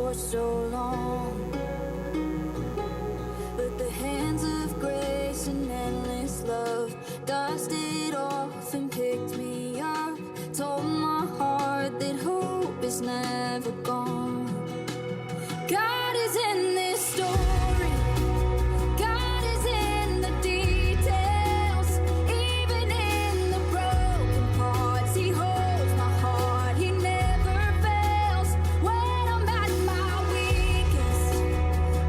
for so long, but the hands of grace and endless love dusted off and picked me up, told my heart that hope is never gone. God is in this story. God is in the details, even in the broken parts. He holds my heart. He never fails. When I'm at my weakest,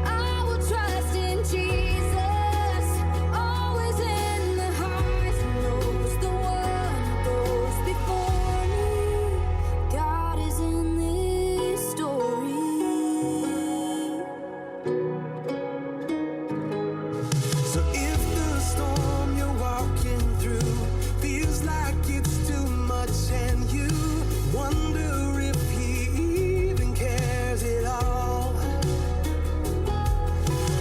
I will trust in Jesus. Always in the highs and lows, the one who goes before me. God is in this story. So if the storm you're walking through feels like it's too much and you wonder if he even cares at all,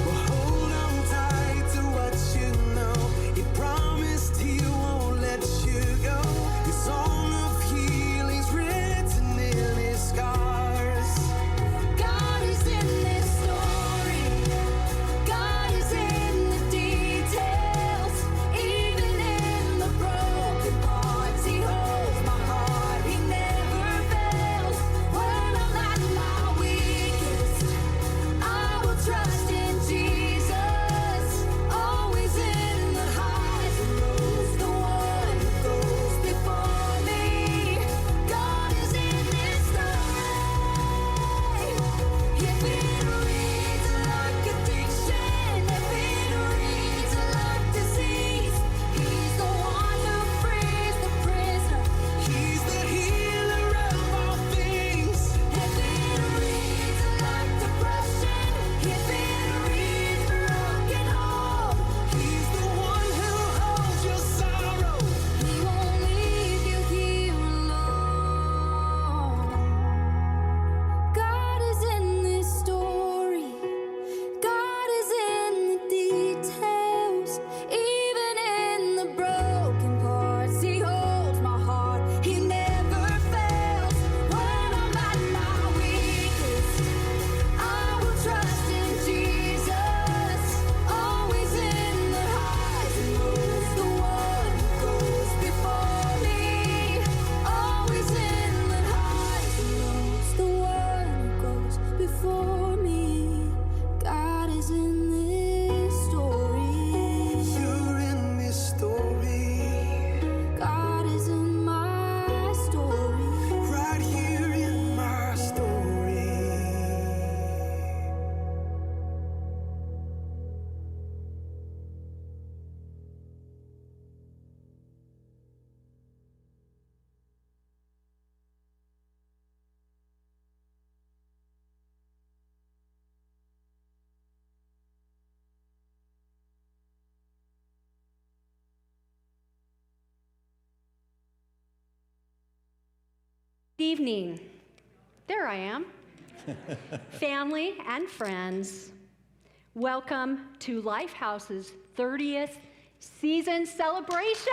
well, hold on tight to what you know. He promised he won't let you go. His song of healing's written in his scars. God is in this story. God is in the details, even in the broken parts. He holds my heart. He never fails. When I'm at my weakest, I will trust in Jesus. Always in the highs and lows, the one who goes before me. God is in this story. If it reads like addiction, if it reads like disease, he's the one who frees the prisoner. He's the healer of all things. If it reads like depression, if it reads broken home, He's the one who holds your sorrow. he won't leave you here alone. God is in this story. God is in the details, even in the broken parts. He holds my heart. He never fails. When I'm at my weakest, I will trust in Jesus. Always in the highs and lows, the one who goes before me. Always in the highs and lows, the one who goes before me. God is in this story. You're in this story, God is in my story. right here in my story. Good evening. There I am. Family and friends, welcome to LifeHouse's 30th season celebration.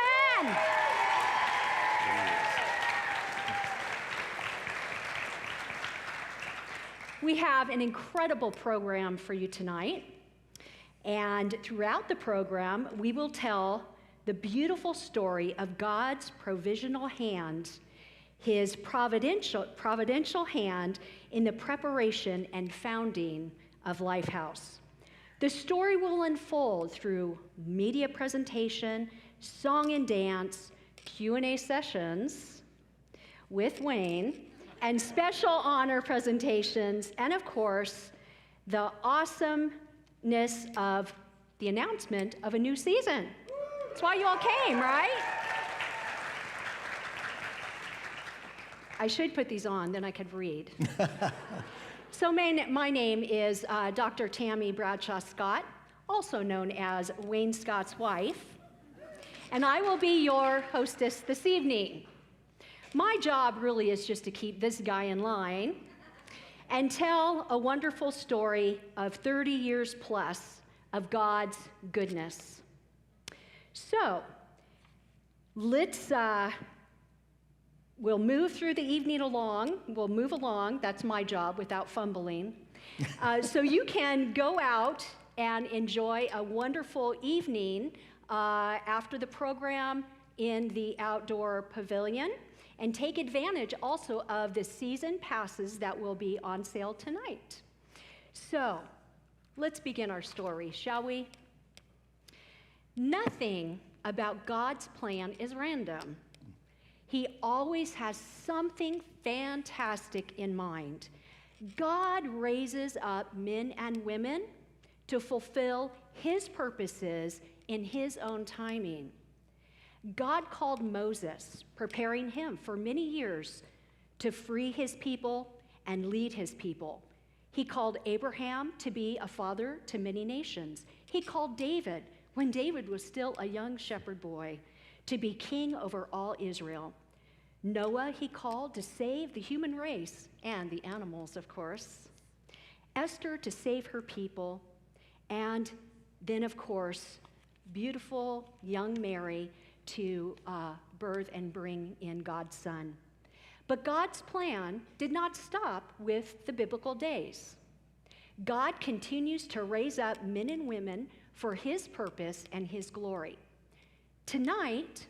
We have an incredible program for you tonight. And throughout the program, we will tell the beautiful story of God's provisional hand, his providential hand in the preparation and founding of LifeHouse. The story will unfold through media presentation, song and dance, Q&A sessions with Wayne, and special honor presentations, and of course, the awesomeness of the announcement of a new season. That's why you all came, right? I should put these on, then I could read. So my name is Dr. Tammy Bradshaw Scott, also known as Wayne Scott's wife, and I will be your hostess this evening. My job really is just to keep this guy in line and tell a wonderful story of 30 years plus of God's goodness. So let's we'll move through the evening along. We'll move along. That's my job without fumbling. So you can go out and enjoy a wonderful evening after the program in the outdoor pavilion, and take advantage also of the season passes that will be on sale tonight. So let's begin our story, shall we? Nothing about God's plan is random. He always has something fantastic in mind. God raises up men and women to fulfill his purposes in his own timing. God called Moses, preparing him for many years to free his people and lead his people. He called Abraham to be a father to many nations. He called David, when David was still a young shepherd boy, to be king over all Israel. Noah he called to save the human race and the animals, of course. Esther to save her people. And then, of course, beautiful young Mary to birth and bring in God's Son. But God's plan did not stop with the biblical days. God continues to raise up men and women for his purpose and his glory. Tonight,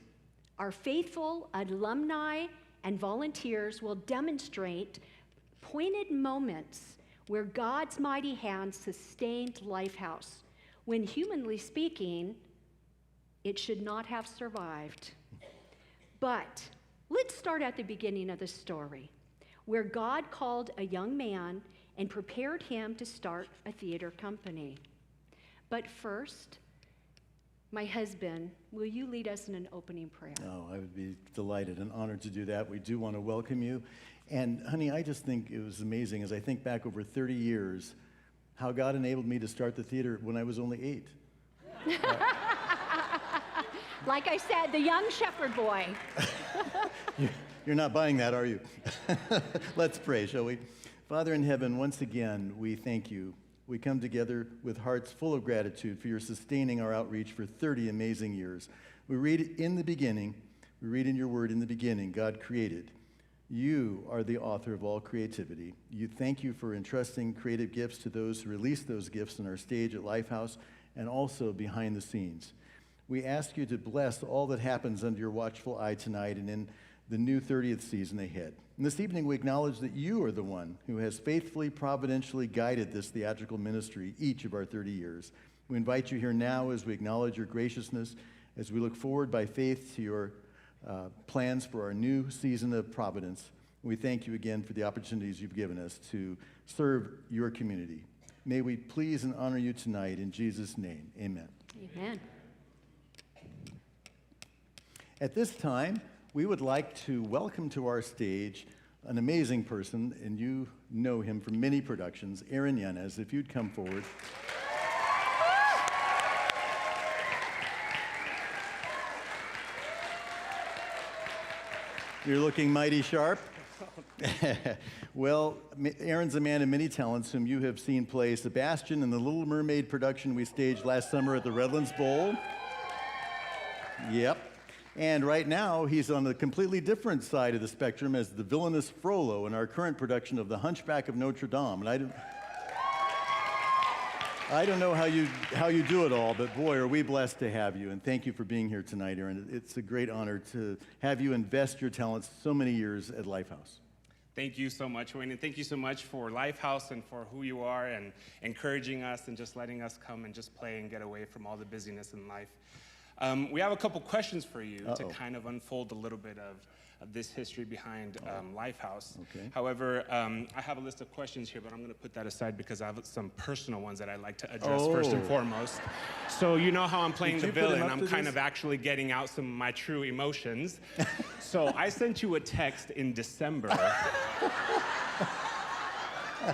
our faithful alumni and volunteers will demonstrate pointed moments where God's mighty hand sustained LifeHouse, when humanly speaking, it should not have survived. But let's start at the beginning of the story, where God called a young man and prepared him to start a theater company. But first, my husband, will you lead us in an opening prayer? Oh, I would be delighted and honored to do that. We do want to welcome you. And honey, I just think it was amazing as I think back over 30 years, how God enabled me to start the theater when I was only 8. Like I said, the young shepherd boy. You're not buying that, are you? Let's pray, shall we? Father in heaven, once again, we thank you. We come together with hearts full of gratitude for your sustaining our outreach for 30 amazing years. We read in your word, in the beginning, God created. You are the author of all creativity. You thank you for entrusting creative gifts to those who release those gifts on our stage at LifeHouse and also behind the scenes. We ask you to bless all that happens under your watchful eye tonight and in the new 30th season ahead. And this evening we acknowledge that you are the one who has faithfully, providentially guided this theatrical ministry each of our 30 years. We invite you here now as we acknowledge your graciousness, as we look forward by faith to your plans for our new season of providence. We thank you again for the opportunities you've given us to serve your community. May we please and honor you tonight in Jesus' name. Amen. Amen. At this time, we would like to welcome to our stage an amazing person, and you know him from many productions, Aaron Yanez, if you'd come forward. You're looking mighty sharp. Well, Aaron's a man of many talents whom you have seen play Sebastian in the Little Mermaid production we staged last summer at the Redlands Bowl. Yep. And right now, he's on the completely different side of the spectrum as the villainous Frollo in our current production of The Hunchback of Notre Dame. And I don't know how you do it all, but boy, are we blessed to have you. And thank you for being here tonight, Aaron. It's a great honor to have you invest your talents so many years at LifeHouse. Thank you so much, Wayne, and thank you so much for LifeHouse and for who you are and encouraging us and just letting us come and just play and get away from all the busyness in life. We have a couple questions for you to kind of unfold a little bit of this history behind LifeHouse. Okay. However, I have a list of questions here, but I'm going to put that aside because I have some personal ones that I'd like to address first and foremost. So you know how I'm playing the villain. I'm kind of actually getting out some of my true emotions. So I sent you a text in December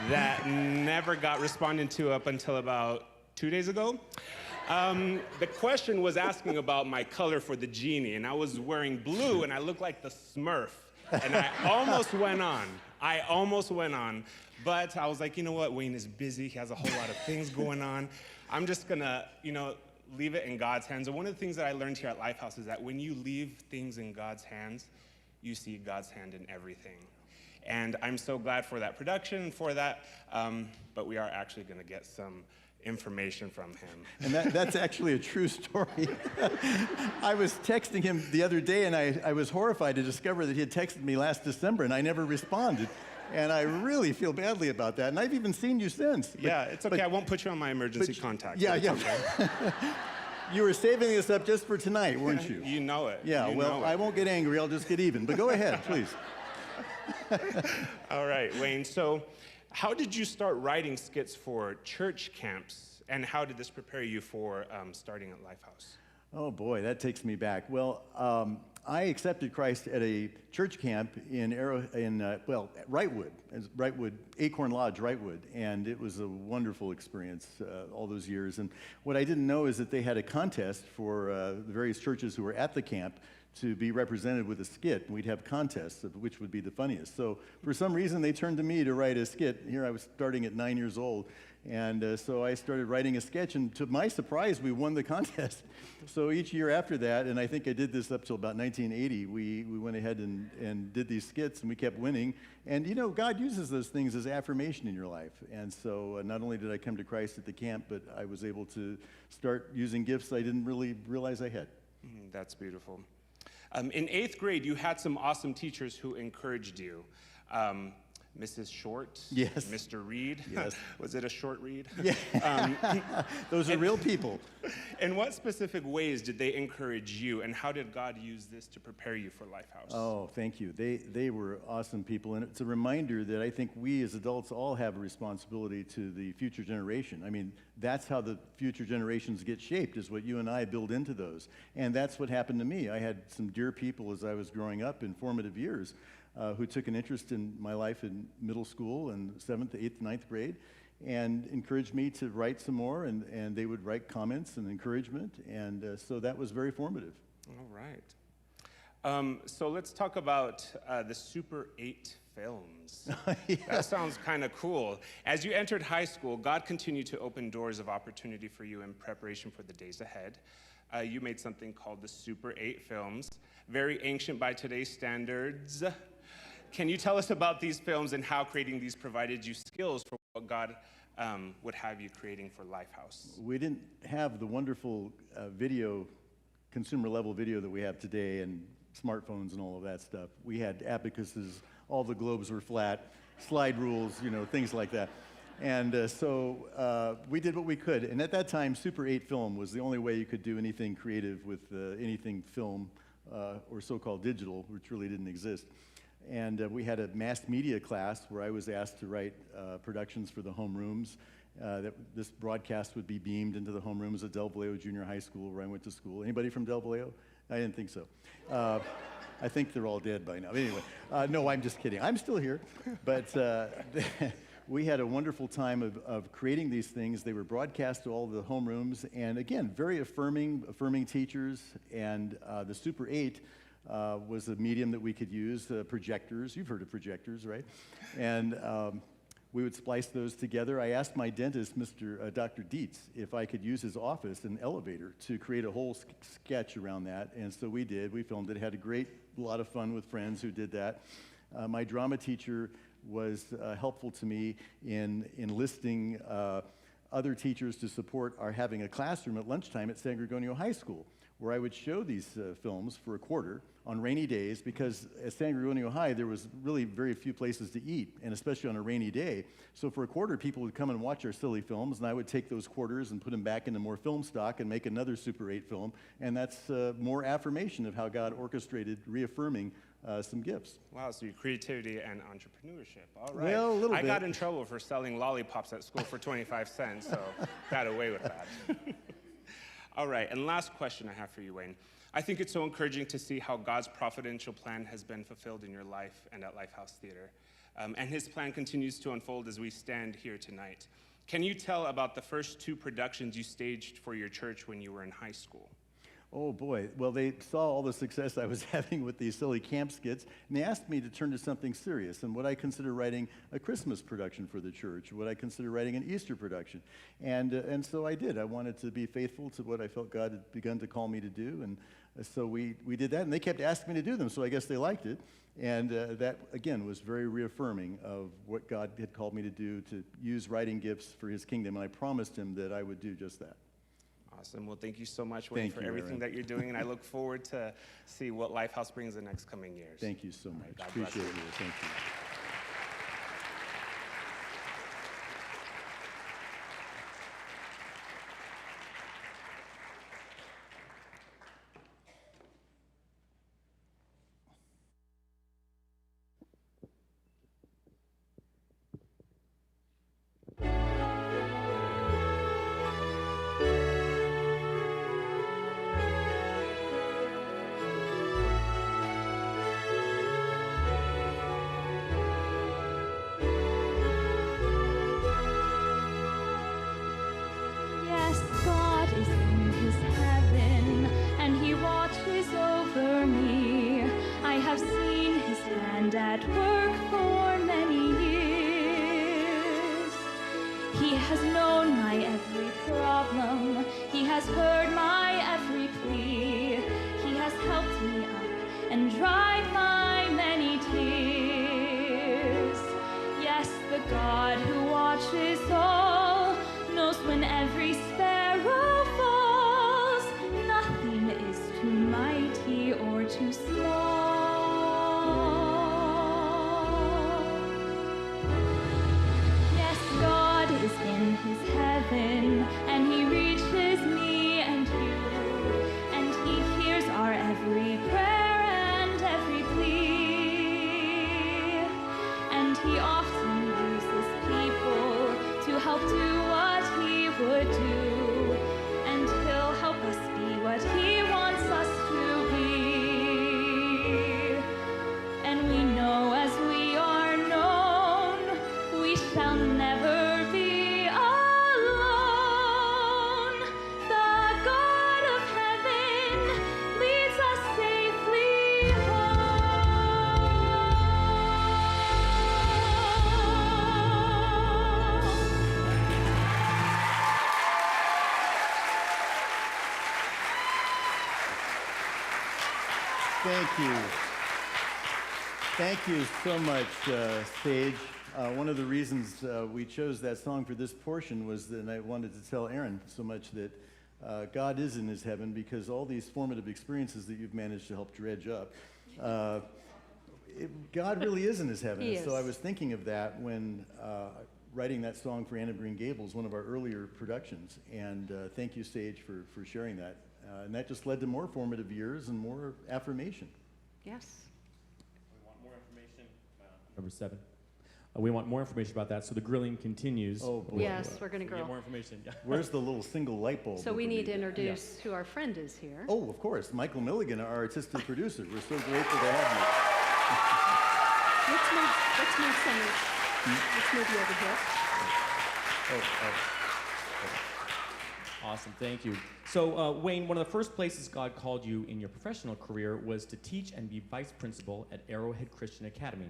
that never got responded to up until about 2 days ago. The question was asking about my color for the genie, and I was wearing blue, and I looked like the Smurf, and I almost went on, but I was like, you know what, Wayne is busy, he has a whole lot of things going on. I'm just gonna, leave it in God's hands. And one of the things that I learned here at LifeHouse is that when you leave things in God's hands, you see God's hand in everything. And I'm so glad for that production, for that, but we are actually going to get some information from him. And that's actually a true story. I was texting him the other day, and I was horrified to discover that he had texted me last December, and I never responded. And I really feel badly about that. And I've even seen you since. Yeah, it's okay. I won't put you on my emergency contact. Yeah, It's yeah. okay. You were saving this up just for tonight, weren't you? You know it. Yeah, You well, know it. I won't get angry. I'll just get even. But go ahead, please. All right, Wayne. So how did you start writing skits for church camps, and how did this prepare you for starting at LifeHouse? Oh, boy, that takes me back. Well, I accepted Christ at a church camp in Wrightwood, Acorn Lodge, Wrightwood, and it was a wonderful experience all those years. And what I didn't know is that they had a contest for the various churches who were at the camp to be represented with a skit, and we'd have contests of which would be the funniest. So for some reason, they turned to me to write a skit. Here I was starting at 9 years old, and so I started writing a sketch, and to my surprise, we won the contest. So each year after that, and I think I did this up till about 1980, we went ahead and did these skits, and we kept winning. And you know, God uses those things as affirmation in your life. And so not only did I come to Christ at the camp, but I was able to start using gifts I didn't really realize I had. That's beautiful. In 8th grade, you had some awesome teachers who encouraged you. Mrs. Short, Yes. Mr. Reed. Yes. Was it a short read? Yeah. Those are real people. In what specific ways did they encourage you, and how did God use this to prepare you for LifeHouse? Oh, thank you. They were awesome people, and it's a reminder that I think we as adults all have a responsibility to the future generation. I mean, that's how the future generations get shaped, is what you and I build into those. And that's what happened to me. I had some dear people as I was growing up in formative years who took an interest in my life in middle school and 7th, 8th, 9th grade, and encouraged me to write some more, and they would write comments and encouragement, and so that was very formative. All right. So let's talk about the Super 8 films. Yeah. That sounds kind of cool. As you entered high school, God continued to open doors of opportunity for you in preparation for the days ahead. You made something called the Super 8 films, very ancient by today's standards. Can you tell us about these films and how creating these provided you skills for what God would have you creating for LifeHouse? We didn't have the wonderful consumer level video that we have today, and smartphones and all of that stuff. We had abacuses, all the globes were flat, slide rules, you know, things like that. And so we did what we could. And at that time, Super 8 film was the only way you could do anything creative with anything film or so-called digital, which really didn't exist. And we had a mass media class where I was asked to write productions for the homerooms. That this broadcast would be beamed into the homerooms at Del Vallejo Junior High School, where I went to school. Anybody from Del Vallejo? I didn't think so. I think they're all dead by now. Anyway, no, I'm just kidding. I'm still here. But we had a wonderful time of creating these things. They were broadcast to all the homerooms. And again, very affirming teachers. And the Super 8 was a medium that we could use, projectors. You've heard of projectors, right? And we would splice those together. I asked my dentist, Dr. Dietz, if I could use his office, an elevator, to create a whole sketch around that. And so we did. We filmed it. Had a lot of fun with friends who did that. My drama teacher was helpful to me in enlisting other teachers to support our having a classroom at lunchtime at San Gorgonio High School, where I would show these films for a quarter on rainy days, because at San Gorgonio High, there was really very few places to eat, and especially on a rainy day. So for a quarter, people would come and watch our silly films, and I would take those quarters and put them back into more film stock and make another Super 8 film, and that's more affirmation of how God orchestrated reaffirming some gifts. Wow, so your creativity and entrepreneurship. All right. Well, a little I bit. got in trouble for selling lollipops at school for 25 cents, so got away with that. All right, and last question I have for you, Wayne. I think it's so encouraging to see how God's providential plan has been fulfilled in your life and at LifeHouse Theater. And his plan continues to unfold as we stand here tonight. Can you tell about the first 2 productions you staged for your church when you were in high school? Oh boy, well, they saw all the success I was having with these silly camp skits, and they asked me to turn to something serious, and what I consider writing a Christmas production for the church, what I consider writing an Easter production. And so I did. I wanted to be faithful to what I felt God had begun to call me to do, and So we did that, and they kept asking me to do them, so I guess they liked it. And that, again, was very reaffirming of what God had called me to do, to use writing gifts for his kingdom, and I promised him that I would do just that. Awesome. Well, thank you so much, Wayne, Thank for you, everything Aaron. that you're doing, and I look forward to see what LifeHouse brings the next coming years. Thank you so much. God bless Appreciate you. you. Thank you. Yes, God is in his heaven, and he watches over me. I have seen his hand at work for many years. He has known my every problem. He has heard my every plea. He has helped me up and dried my many tears. Yes, the God who watches all knows when every sparrow falls. Nothing is too mighty or too small. Yes, God is in his heaven, and he reaches me and you, and he hears our every prayer and every plea. And he often uses people to help do what he would do, and he'll help us be what he wants us to be. And we know as we are known, we shall never be alone. The God of heaven leads us safely home. Thank you. Thank you so much, Sage. One of the reasons we chose that song for this portion was that I wanted to tell Aaron so much that God is in his heaven, because all these formative experiences that you've managed to help dredge up, God really is in his heaven. He And so is. I was thinking of that when writing that song for Anne of Green Gables, one of our earlier productions. And thank you, Sage, for sharing that. And that just led to more formative years and more affirmation. Yes. We want more information. Number 7. We want more information about that, so the grilling continues. Oh, boy. Yes, we're going to We get grill. more information. Yeah. Where's the little single light bulb? So we over need to me? introduce who our friend is here. Oh, of course, Michael Milligan, our artistic producer. We're so grateful to have Let's move some. Let's move you over here. you. Oh. Awesome, thank you. So, Wayne, one of the first places God called you in your professional career was to teach and be vice principal at Arrowhead Christian Academy.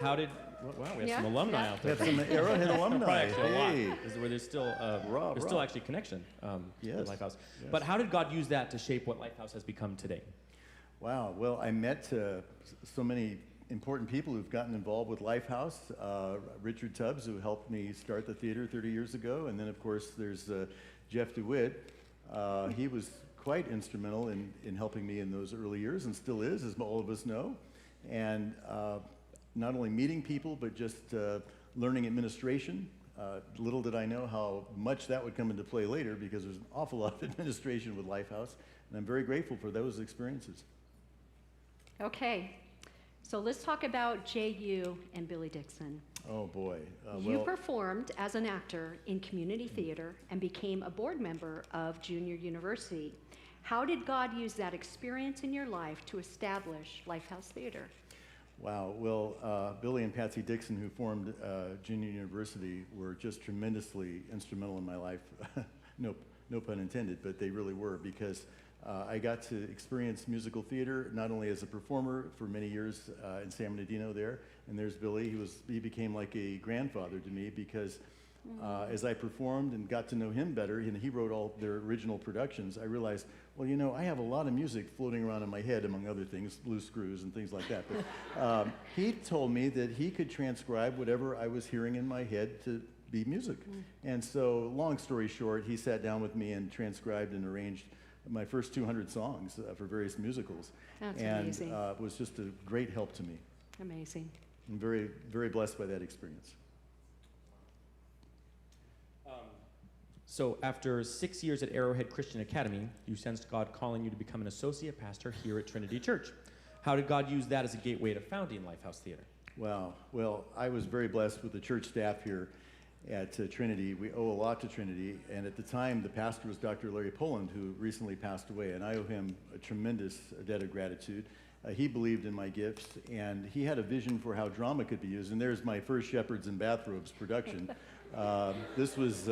How did? Wow, we have some Yeah, alumni yeah. out We there. have some Arrowhead alumni. Probably actually a Hey. lot. Where there's still Raw, there's raw. still actually connection Yes, with LifeHouse. yes. But how did God use that to shape what LifeHouse has become today? Wow. Well, I met so many important people who've gotten involved with LifeHouse. Richard Tubbs, who helped me start the theater 30 years ago. And then, of course, there's Jeff DeWitt. He was quite instrumental in helping me in those early years, and still is, as all of us know. And not only meeting people, but just learning administration. Little did I know how much that would come into play later, because there's an awful lot of administration with LifeHouse, and I'm very grateful for those experiences. Okay. So let's talk about J.U. and Billy Dixon. Oh boy. You Well, performed as an actor in community theater and became a board member of Junior University. How did God use that experience in your life to establish LifeHouse Theater? wow. Well, Billy and Patsy Dixon, who formed Junior University, were just tremendously instrumental in my life. No pun intended, but they really were, because I got to experience musical theater not only as a performer for many years in San Bernardino there, and there's Billy. He became like a grandfather to me, because As I performed and got to know him better, and he wrote all their original productions, I realized, well, you know, I have a lot of music floating around in my head, among other things, loose screws and things like that. But he told me that he could transcribe whatever I was hearing in my head to be music. And so, long story short, he sat down with me and transcribed and arranged my first 200 songs for various musicals. That's and amazing. it was just a great help to me. Amazing. I'm very, very blessed by that experience. So after 6 years at Arrowhead Christian Academy, you sensed God calling you to become an associate pastor here at Trinity Church. How did God use that as a gateway to founding LifeHouse Theater? Wow. Well, I was very blessed with the church staff here at Trinity. We owe a lot to Trinity, and at the time, the pastor was Dr. Larry Poland, who recently passed away, and I owe him a tremendous debt of gratitude. He believed in my gifts, and he had a vision for how drama could be used, and there's my first Shepherds in Bathrobes production. This was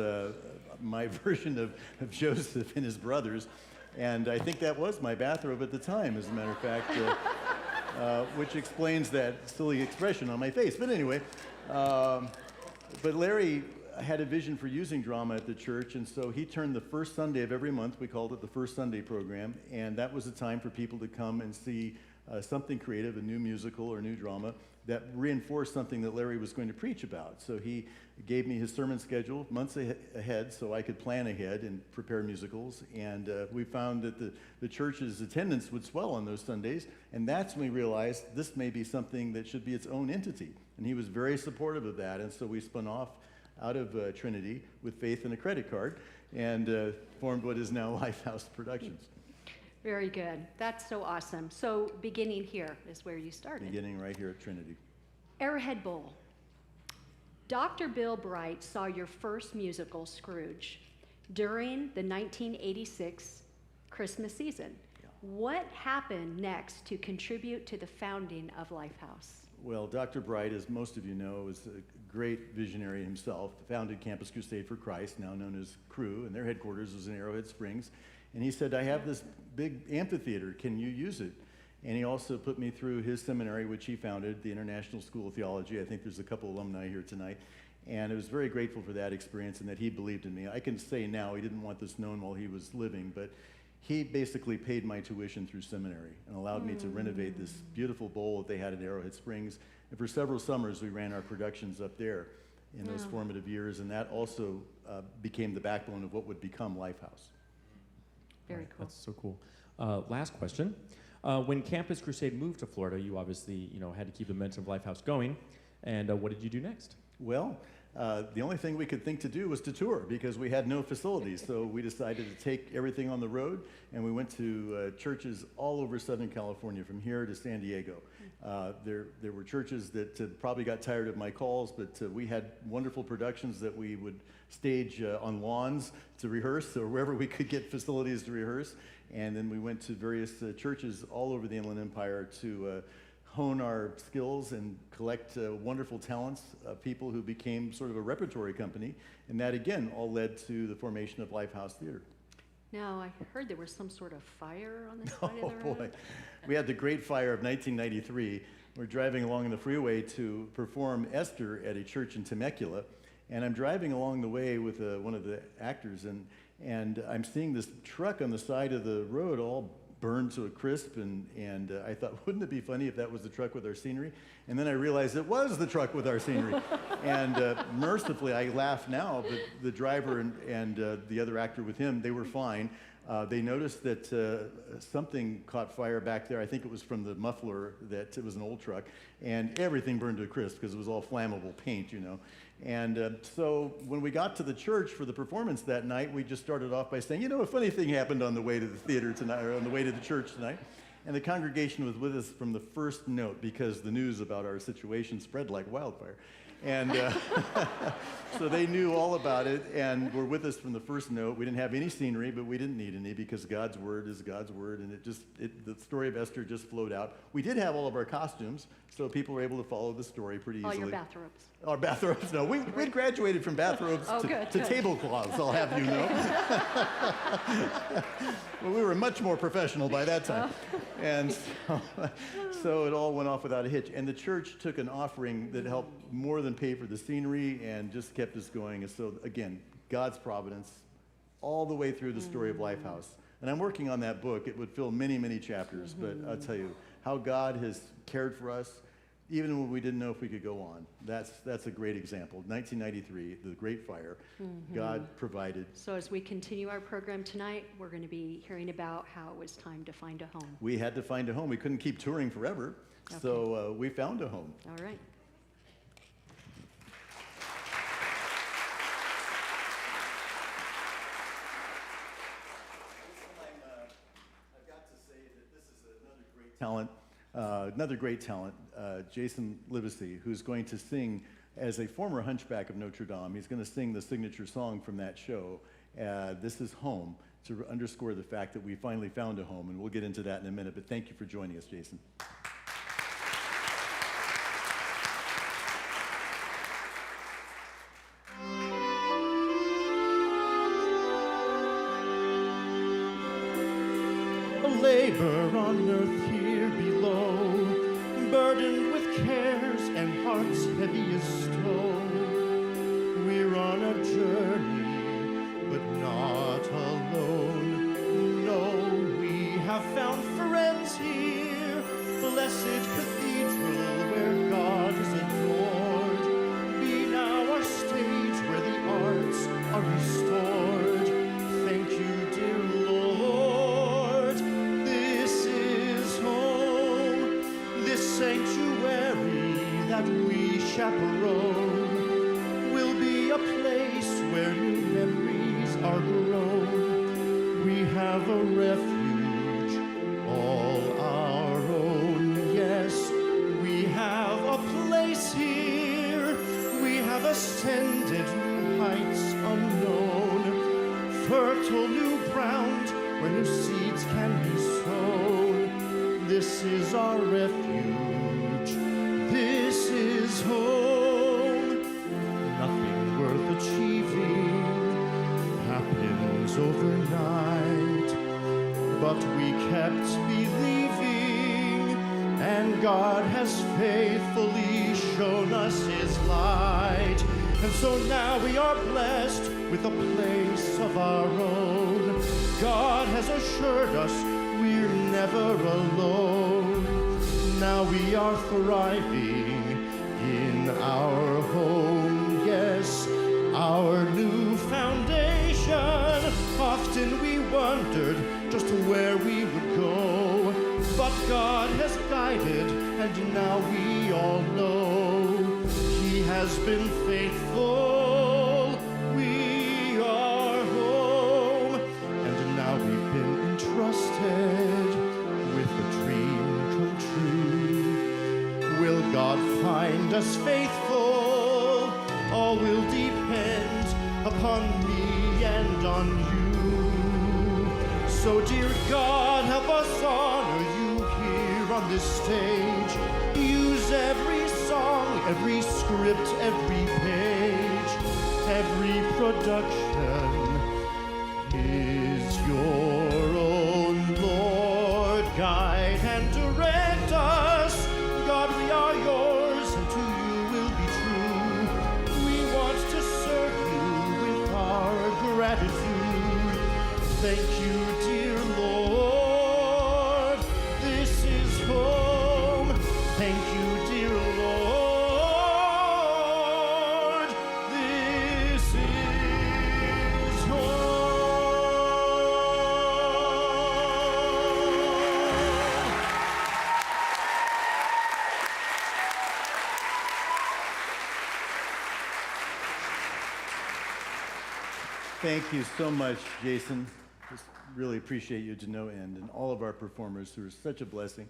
my version of Joseph and his brothers, and I think that was my bathrobe at the time, as a matter of fact, which explains that silly expression on my face. But anyway, but Larry had a vision for using drama at the church, and so he turned the first Sunday of every month, we called it the First Sunday program, and that was a time for people to come and see something creative, a new musical or new drama that reinforced something that Larry was going to preach about. So he gave me his sermon schedule months ahead so I could plan ahead and prepare musicals, and we found that the church's attendance would swell on those Sundays, and that's when we realized this may be something that should be its own entity, and he was very supportive of that, and so we spun off out of Trinity with faith and a credit card and formed what is now LifeHouse Productions. Very good. That's so awesome. So beginning here is where you started. Beginning right here at Trinity. Arrowhead Bowl. Dr. Bill Bright saw your first musical, Scrooge, during the 1986 Christmas season. Yeah. What happened next to contribute to the founding of LifeHouse? Well, Dr. Bright, as most of you know, is a great visionary himself, founded Campus Crusade for Christ, now known as Cru, and their headquarters was in Arrowhead Springs. And he said, I have this big amphitheater, can you use it? And he also put me through his seminary, which he founded, the International School of Theology. I think there's a couple alumni here tonight. And I was very grateful for that experience and that he believed in me. I can say now, he didn't want this known while he was living, but he basically paid my tuition through seminary and allowed me to renovate this beautiful bowl that they had at Arrowhead Springs. And for several summers, we ran our productions up there in those formative years, and that also became the backbone of what would become LifeHouse. Very cool. That's so cool. Last question. When Campus Crusade moved to Florida, you obviously had to keep the momentum of LifeHouse going. And what did you do next? Well, the only thing we could think to do was to tour because we had no facilities. So we decided to take everything on the road, and we went to churches all over Southern California, from here to San Diego. There were churches that probably got tired of my calls, but we had wonderful productions that we would stage on lawns to rehearse, or wherever we could get facilities to rehearse. And then we went to various churches all over the Inland Empire to hone our skills and collect wonderful talents, people who became sort of a repertory company. And that, again, all led to the formation of LifeHouse Theater. Now, I heard there was some sort of fire on the side Oh, of the road. boy. We had the Great Fire of 1993. We're driving along the freeway to perform Esther at a church in Temecula. And I'm driving along the way with one of the actors, and I'm seeing this truck on the side of the road all burned to a crisp, and I thought, wouldn't it be funny if that was the truck with our scenery? And then I realized it was the truck with our scenery. And mercifully, I laugh now, but the driver and the other actor with him, they were fine. They noticed that something caught fire back there. I think it was from the muffler, that it was an old truck, and everything burned to a crisp because it was all flammable paint, And so when we got to the church for the performance that night, we just started off by saying, a funny thing happened on the way to the theater tonight, or on the way to the church tonight. And the congregation was with us from the first note because the news about our situation spread like wildfire. And so they knew all about it and were with us from the first note. We didn't have any scenery, but we didn't need any because God's word is God's word, and the story of Esther just flowed out. We did have all of our costumes, so people were able to follow the story pretty easily. All your bathrobes. Our bathrobes, no. We'd graduated from bathrobes to tablecloths, I'll have you know. Well, we were much more professional by that time. And so it all went off without a hitch. And the church took an offering that helped more than than pay for the scenery and just kept us going. And so, again, God's providence all the way through the story of LifeHouse. And I'm working on that book. It would fill many, many chapters, but I'll tell you how God has cared for us, even when we didn't know if we could go on. That's a great example. 1993, the Great Fire, God provided. So as we continue our program tonight, we're going to be hearing about how it was time to find a home. We had to find a home. We couldn't keep touring forever, so we found a home. All right. I've got to say that this is another great talent, Jason Livesey, who's going to sing as a former Hunchback of Notre Dame. He's going to sing the signature song from that show, This Is Home, to underscore the fact that we finally found a home, and we'll get into that in a minute, but thank you for joining us, Jason. Labor on earth here below, burdened with cares and hearts heavy as stone. We're on a journey, but not alone. No, we have found friends here, blessed cathedral where God is adored. Be now our stage where the arts are restored. Thank you, dear Lord. This is home, this sanctuary that we chaperone will be a place where new memories are grown. We have a refuge, all our own. Yes, we have a place here. We have ascended new heights unknown, fertile new ground where new seeds can be sown. This is our refuge. This is home. Nothing worth achieving happens overnight, but we kept believing, and God has faithfully shown us His light. And so now we are blessed with a place of our own. God has assured us we're never alone. Now we are thriving in our home. Yes, our new foundation. Often we wondered just where we would go, but God has guided, and now we all know He has been faithful. We are home, and now we've been entrusted with a dream come true. Will God find us faithful? All will depend upon me and on you. So dear God, help us honor you here on this stage. Use every song, every script, every page, every production is your own. Lord, guide and direct us. God, we are yours, and to you will be true. We want to serve you with our gratitude. Thank you, dear Lord. This is home. Thank you, dear Lord. This is home. Thank you so much, Jason. Just really appreciate you to no end, and all of our performers who are such a blessing.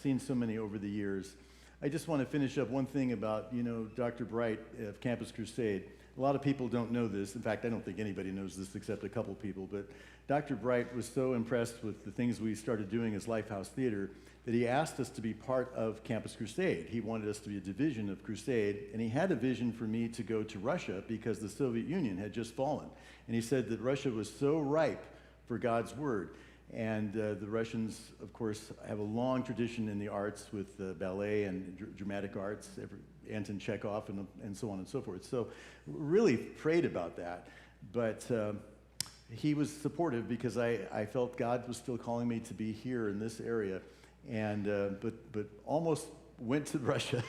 Seen so many over the years. I just want to finish up one thing about, Dr. Bright of Campus Crusade. A lot of people don't know this. In fact, I don't think anybody knows this except a couple people, but Dr. Bright was so impressed with the things we started doing as LifeHouse Theater that he asked us to be part of Campus Crusade. He wanted us to be a division of Crusade, and he had a vision for me to go to Russia because the Soviet Union had just fallen. And he said that Russia was so ripe for God's word. And the Russians, of course, have a long tradition in the arts with ballet and dramatic arts. Anton Chekhov and so on and so forth. So really prayed about that. But he was supportive because I felt God was still calling me to be here in this area, and but almost went to Russia.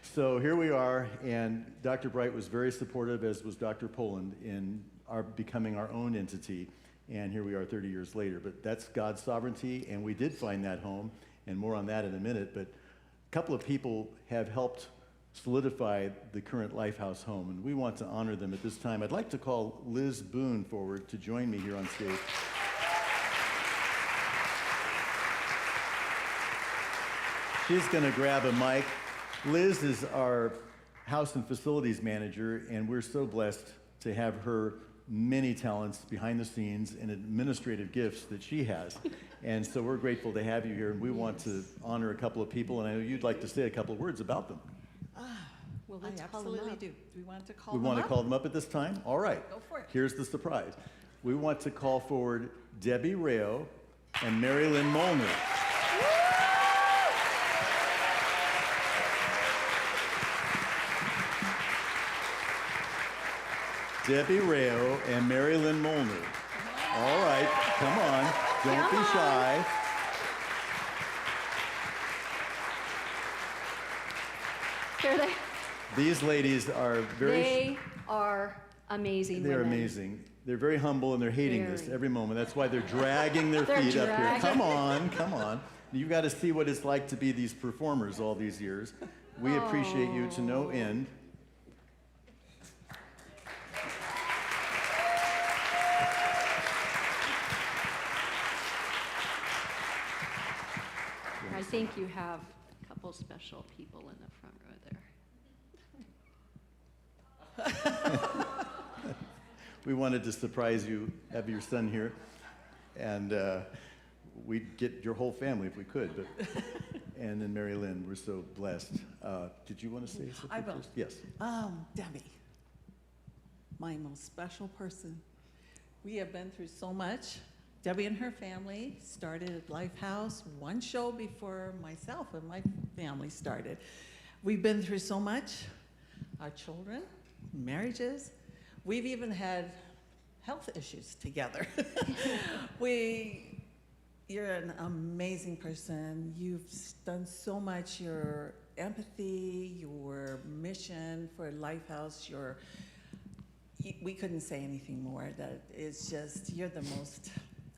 So here we are, and Dr. Bright was very supportive, as was Dr. Poland, in our becoming our own entity, and here we are 30 years later. But that's God's sovereignty, and we did find that home, and more on that in a minute. But a couple of people have helped solidify the current LifeHouse home, and we want to honor them at this time. I'd like to call Liz Boone forward to join me here on stage. She's going to grab a mic. Liz is our house and facilities manager, and we're so blessed to have her many talents behind the scenes and administrative gifts that she has. And so we're grateful to have you here, and we want to honor a couple of people, and I know you'd like to say a couple of words about them. Well, I let's call them absolutely up. do. Do we want to call We them want up? to call them up at this time? All right. Go for it. Here's the surprise. We want to call forward Debbie Rayo and Mary Lynn Molnar. Debbie Rayo and Mary Lynn Molnar. All right, come on. Don't be shy. There they, These ladies are they are amazing They're women. amazing. They're very humble, and they're hating this Very. every moment. That's why they're dragging their They're feet up here. dragging. Come on, come on. You've got to see what it's like to be these performers all these years. We appreciate you to no end. I think you have a couple special people in the front row there. We wanted to surprise you, have your son here, and we'd get your whole family if we could. But and then Mary Lynn, we're so blessed. Did you want to say something I will. first? Yes. Debbie, my most special person. We have been through so much. Debbie and her family started at LifeHouse one show before myself and my family started. We've been through so much. Our children, marriages. We've even had health issues together. You're an amazing person. You've done so much. Your empathy, your mission for LifeHouse, we couldn't say anything more. That it's just, you're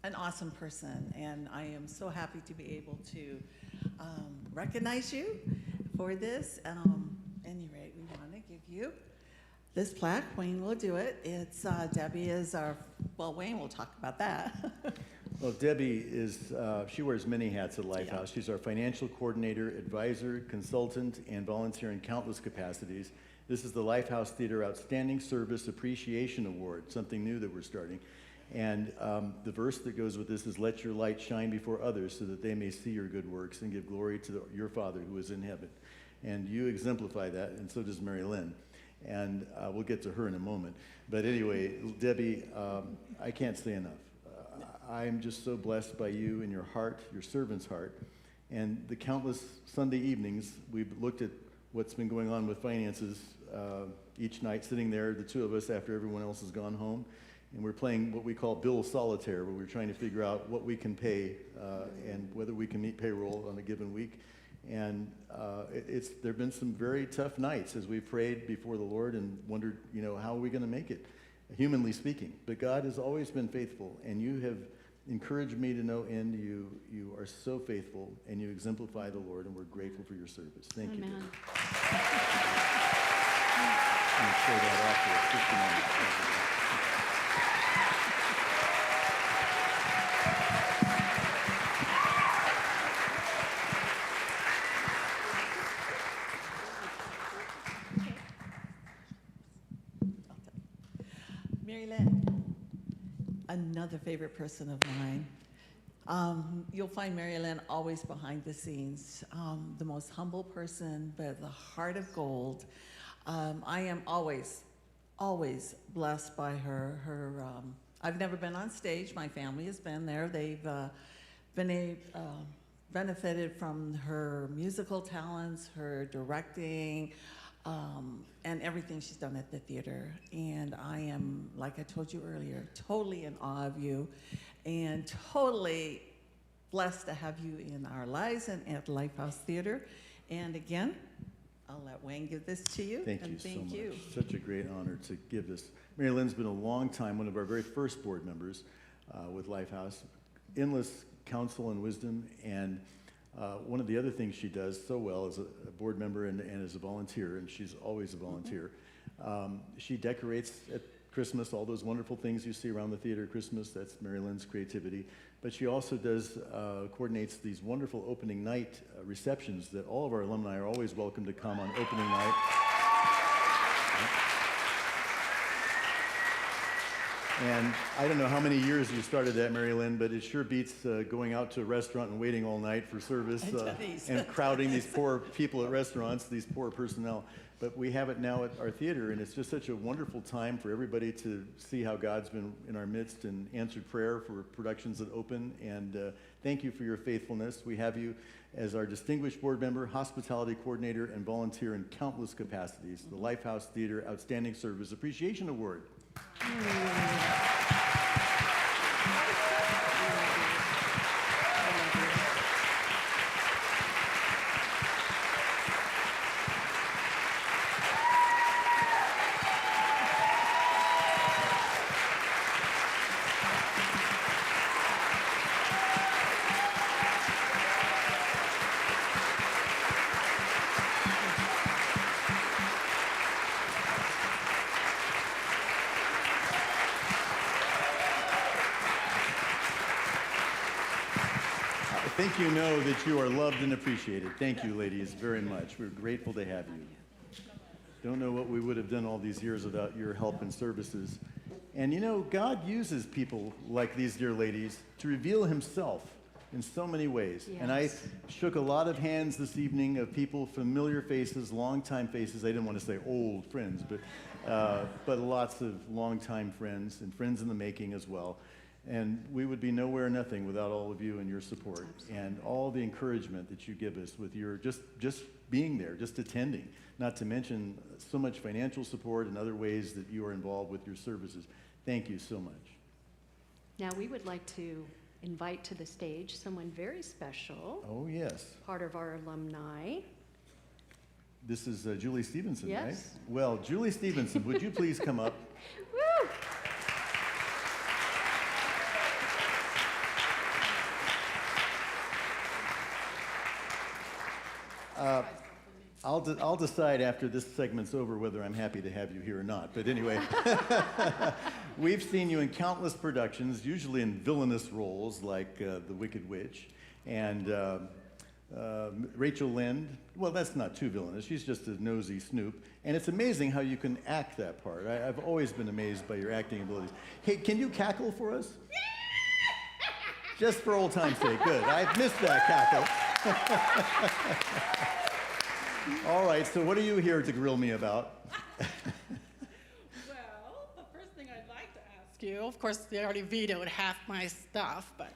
an awesome person, and I am so happy to be able to recognize you for this. Any rate, we want to give you this plaque. Wayne will do it. It's Debbie is Wayne will talk about that. Well, Debbie she wears many hats at LifeHouse. Yeah. She's our financial coordinator, advisor, consultant, and volunteer in countless capacities. This is the LifeHouse Theater Outstanding Service Appreciation Award, something new that we're starting. And the verse that goes with this is, "Let your light shine before others so that they may see your good works and give glory to your Father who is in heaven." And you exemplify that, and so does Mary Lynn. And we'll get to her in a moment. But anyway, Debbie, I can't say enough. I'm just so blessed by you and your heart, your servant's heart. And the countless Sunday evenings, we've looked at what's been going on with finances each night, sitting there, the two of us, after everyone else has gone home. And we're playing what we call Bill Solitaire, where we're trying to figure out what we can pay and whether we can meet payroll on a given week. And there have been some very tough nights as we prayed before the Lord and wondered, how are we going to make it, humanly speaking. But God has always been faithful, and you have encouraged me to no end. You are so faithful, and you exemplify the Lord, and we're grateful for your service. Thank you. Amen. I'm going to show that off for us just a moment. Mary Lynn, another favorite person of mine. You'll find Mary Lynn always behind the scenes, the most humble person, but the heart of gold. I am always blessed by her. I've never been on stage. My family has been there. They've been benefited from her musical talents, her directing, and everything she's done at the theater. And I am, like I told you earlier, totally in awe of you and totally blessed to have you in our lives and at LifeHouse Theater. And again, I'll let Wayne give this to you. Thank you and so thank much. you. Such a great honor to give this. Mary Lynn's been a long time, one of our very first board members with LifeHouse. Endless counsel and wisdom, and one of the other things she does so well as a board member and as a volunteer, and she's always a volunteer, she decorates at Christmas, all those wonderful things you see around the theater at Christmas. That's Mary Lynn's creativity. But she also does, coordinates these wonderful opening night receptions that all of our alumni are always welcome to come on opening night. And I don't know how many years you started that, Mary Lynn, but it sure beats going out to a restaurant and waiting all night for service and crowding these poor people at restaurants, these poor personnel. But we have it now at our theater, and it's just such a wonderful time for everybody to see how God's been in our midst and answered prayer for productions that open. And thank you for your faithfulness. We have you as our distinguished board member, hospitality coordinator, and volunteer in countless capacities. The LifeHouse Theater Outstanding Service Appreciation Award. I think you know that you are loved and appreciated. Thank you, ladies, very much. We're grateful to have you. Don't know what we would have done all these years without your help and services. And you know, God uses people like these dear ladies to reveal himself in so many ways. Yes. And I shook a lot of hands this evening of people, familiar faces, longtime faces. I didn't want to say old friends, but lots of longtime friends and friends in the making as well. And we would be nowhere or nothing without all of you and your support. Absolutely. And all the encouragement that you give us with your just being there, just attending, not to mention so much financial support and other ways that you are involved with your services. Thank you so much. Now we would like to invite to the stage someone very special. Oh, yes. Part of our alumni. This is Julie Stevenson, Yes. right? Well, Julie Stevenson, would you please come up? Woo! I'll decide after this segment's over whether I'm happy to have you here or not. But anyway, we've seen you in countless productions, usually in villainous roles like The Wicked Witch and Rachel Lind. Well, that's not too villainous. She's just a nosy snoop. And it's amazing how you can act that part. I've always been amazed by your acting abilities. Hey, can you cackle for us? Just for old time's sake. Good. I've missed that cackle. All right, so what are you here to grill me about? Well, the first thing I'd like to ask you, of course, they already vetoed half my stuff, but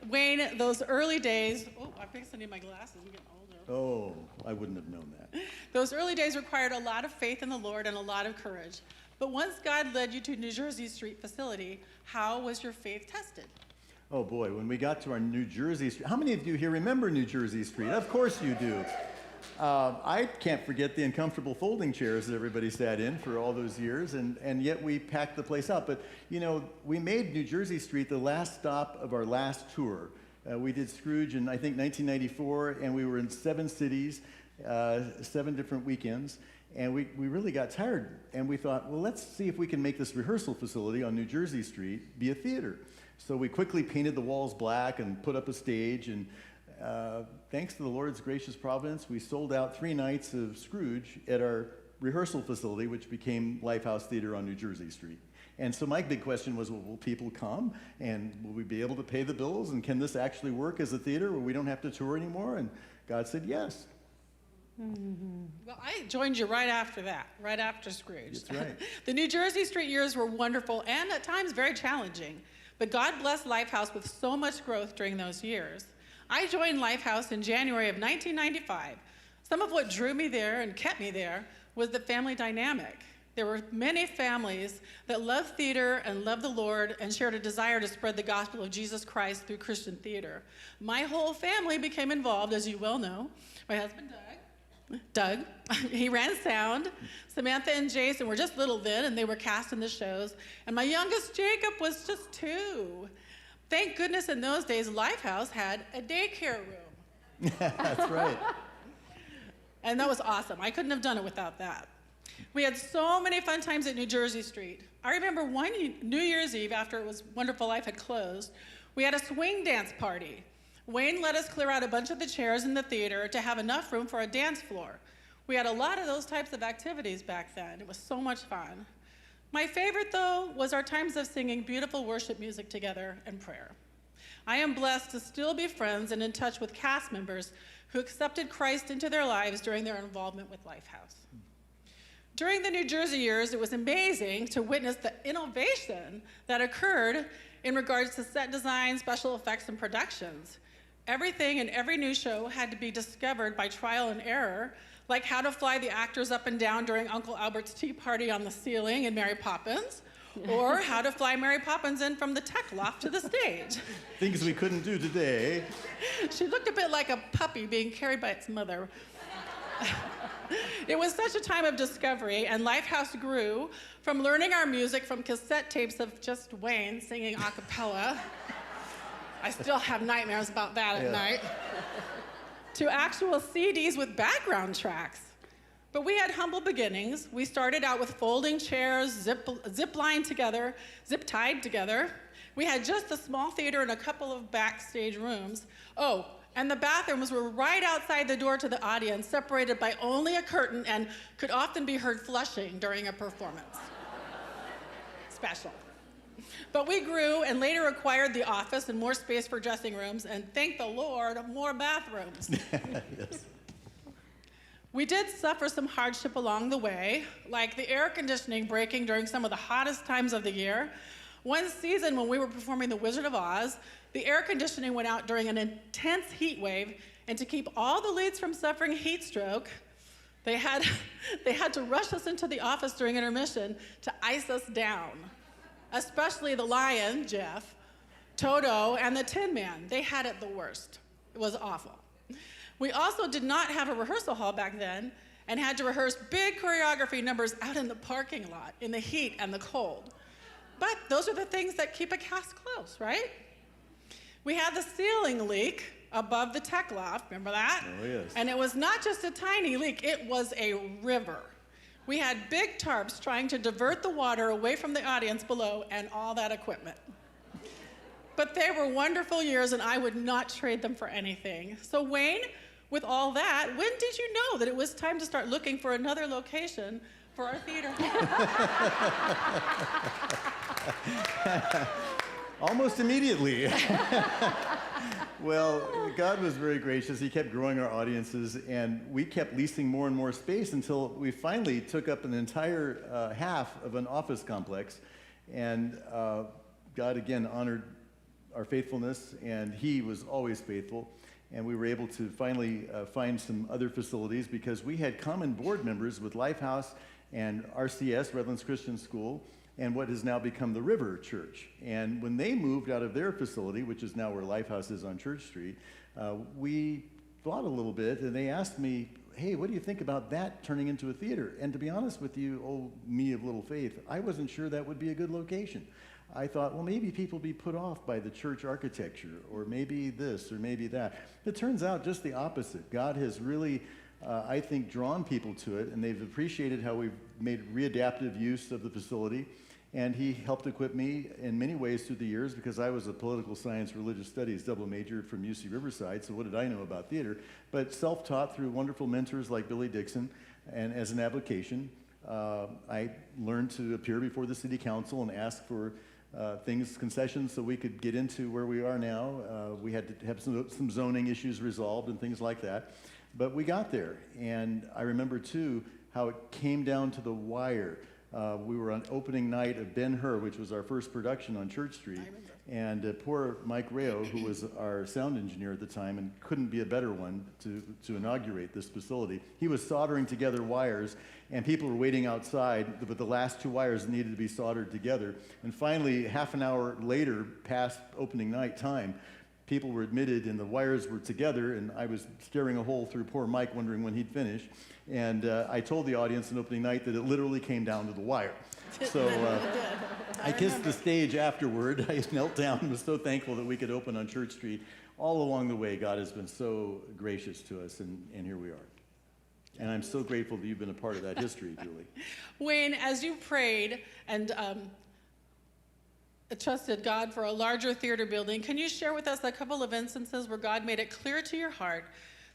Wayne, those early days, I think I need my glasses, I'm getting older. Oh, I wouldn't have known that. Those early days required a lot of faith in the Lord and a lot of courage. But once God led you to New Jersey Street facility, how was your faith tested? Oh boy, when we got to our New Jersey Street, how many of you here remember New Jersey Street? Of course you do. I can't forget the uncomfortable folding chairs that everybody sat in for all those years, and yet we packed the place out. But you know, we made New Jersey Street the last stop of our last tour. We did Scrooge in, I think, 1994, and we were in 7 cities, 7 different weekends. And we really got tired, and we thought, well, let's see if we can make this rehearsal facility on New Jersey Street be a theater. So we quickly painted the walls black and put up a stage, and thanks to the Lord's gracious providence, we sold out 3 nights of Scrooge at our rehearsal facility, which became LifeHouse Theater on New Jersey Street. And so my big question was, well, will people come, and will we be able to pay the bills, and can this actually work as a theater where we don't have to tour anymore? And God said yes. Mm-hmm. Well, I joined you right after that, right after Scrooge. That's right. The New Jersey Street years were wonderful and at times very challenging. But God blessed LifeHouse with so much growth during those years. I joined LifeHouse in January of 1995. Some of what drew me there and kept me there was the family dynamic. There were many families that loved theater and loved the Lord and shared a desire to spread the gospel of Jesus Christ through Christian theater. My whole family became involved, as you well know. My husband, Doug, he ran sound. Samantha and Jason were just little then, and they were cast in the shows. And my youngest, Jacob, was just 2. Thank goodness in those days, LifeHouse had a daycare room. That's right. And that was awesome. I couldn't have done it without that. We had so many fun times at New Jersey Street. I remember one New Year's Eve, after it was Wonderful Life had closed, we had a swing dance party. Wayne let us clear out a bunch of the chairs in the theater to have enough room for a dance floor. We had a lot of those types of activities back then. It was so much fun. My favorite, though, was our times of singing beautiful worship music together and prayer. I am blessed to still be friends and in touch with cast members who accepted Christ into their lives during their involvement with LifeHouse. During the New Jersey years, it was amazing to witness the innovation that occurred in regards to set design, special effects, and productions. Everything in every new show had to be discovered by trial and error, like how to fly the actors up and down during Uncle Albert's tea party on the ceiling in Mary Poppins, or how to fly Mary Poppins in from the tech loft to the stage. Things we couldn't do today. She looked a bit like a puppy being carried by its mother. It was such a time of discovery, and LifeHouse grew from learning our music from cassette tapes of just Wayne singing a cappella. I still have nightmares about that at night. To actual CDs with background tracks. But we had humble beginnings. We started out with folding chairs, zip-tied together. We had just a small theater and a couple of backstage rooms. Oh, and the bathrooms were right outside the door to the audience, separated by only a curtain, and could often be heard flushing during a performance. Special. But we grew and later acquired the office and more space for dressing rooms, and thank the Lord, more bathrooms. Yes. We did suffer some hardship along the way, like the air conditioning breaking during some of the hottest times of the year. One season when we were performing The Wizard of Oz, the air conditioning went out during an intense heat wave, and to keep all the leads from suffering heat stroke, they had to rush us into the office during intermission to ice us down. Especially the lion, Jeff, Toto, and the Tin Man. They had it the worst. It was awful. We also did not have a rehearsal hall back then and had to rehearse big choreography numbers out in the parking lot in the heat and the cold. But those are the things that keep a cast close, right? We had the ceiling leak above the tech loft, remember that? Oh, yes. And it was not just a tiny leak, it was a river. We had big tarps trying to divert the water away from the audience below and all that equipment. But they were wonderful years, and I would not trade them for anything. So Wayne, with all that, when did you know that it was time to start looking for another location for our theater? Almost immediately. Well, God was very gracious. He kept growing our audiences, and we kept leasing more and more space until we finally took up an entire half of an office complex. And God, again, honored our faithfulness, and He was always faithful. And we were able to finally find some other facilities because we had common board members with LifeHouse and RCS, Redlands Christian School, and what has now become the River Church. And when they moved out of their facility, which is now where LifeHouse is on Church Street, we thought a little bit, and they asked me, hey, what do you think about that turning into a theater? And to be honest with you, oh, me of little faith, I wasn't sure that would be a good location. I thought, well, maybe people be put off by the church architecture, or maybe this, or maybe that. It turns out just the opposite. God has really, I think, drawn people to it, and they've appreciated how we've made readaptive use of the facility. And He helped equip me in many ways through the years because I was a political science, religious studies double major from UC Riverside, so what did I know about theater? But self-taught through wonderful mentors like Billy Dixon, and as an application, I learned to appear before the city council and ask for concessions so we could get into where we are now. We had to have some zoning issues resolved and things like that. But we got there, and I remember too how it came down to the wire. We were on opening night of Ben-Hur, which was our first production on Church Street. And poor Mike Rayo, who was our sound engineer at the time and couldn't be a better one to inaugurate this facility, he was soldering together wires, and people were waiting outside, but the last 2 wires needed to be soldered together. And finally, half an hour later, past opening night time, people were admitted and the wires were together, and I was staring a hole through poor Mike, wondering when he'd finish. And I told the audience in opening night that it literally came down to the wire. So I kissed the stage afterward. I knelt down and was so thankful that we could open on Church Street. All along the way, God has been so gracious to us, and here we are. And I'm so grateful that you've been a part of that history, Julie. Wayne, as you prayed and trusted God for a larger theater building, can you share with us a couple of instances where God made it clear to your heart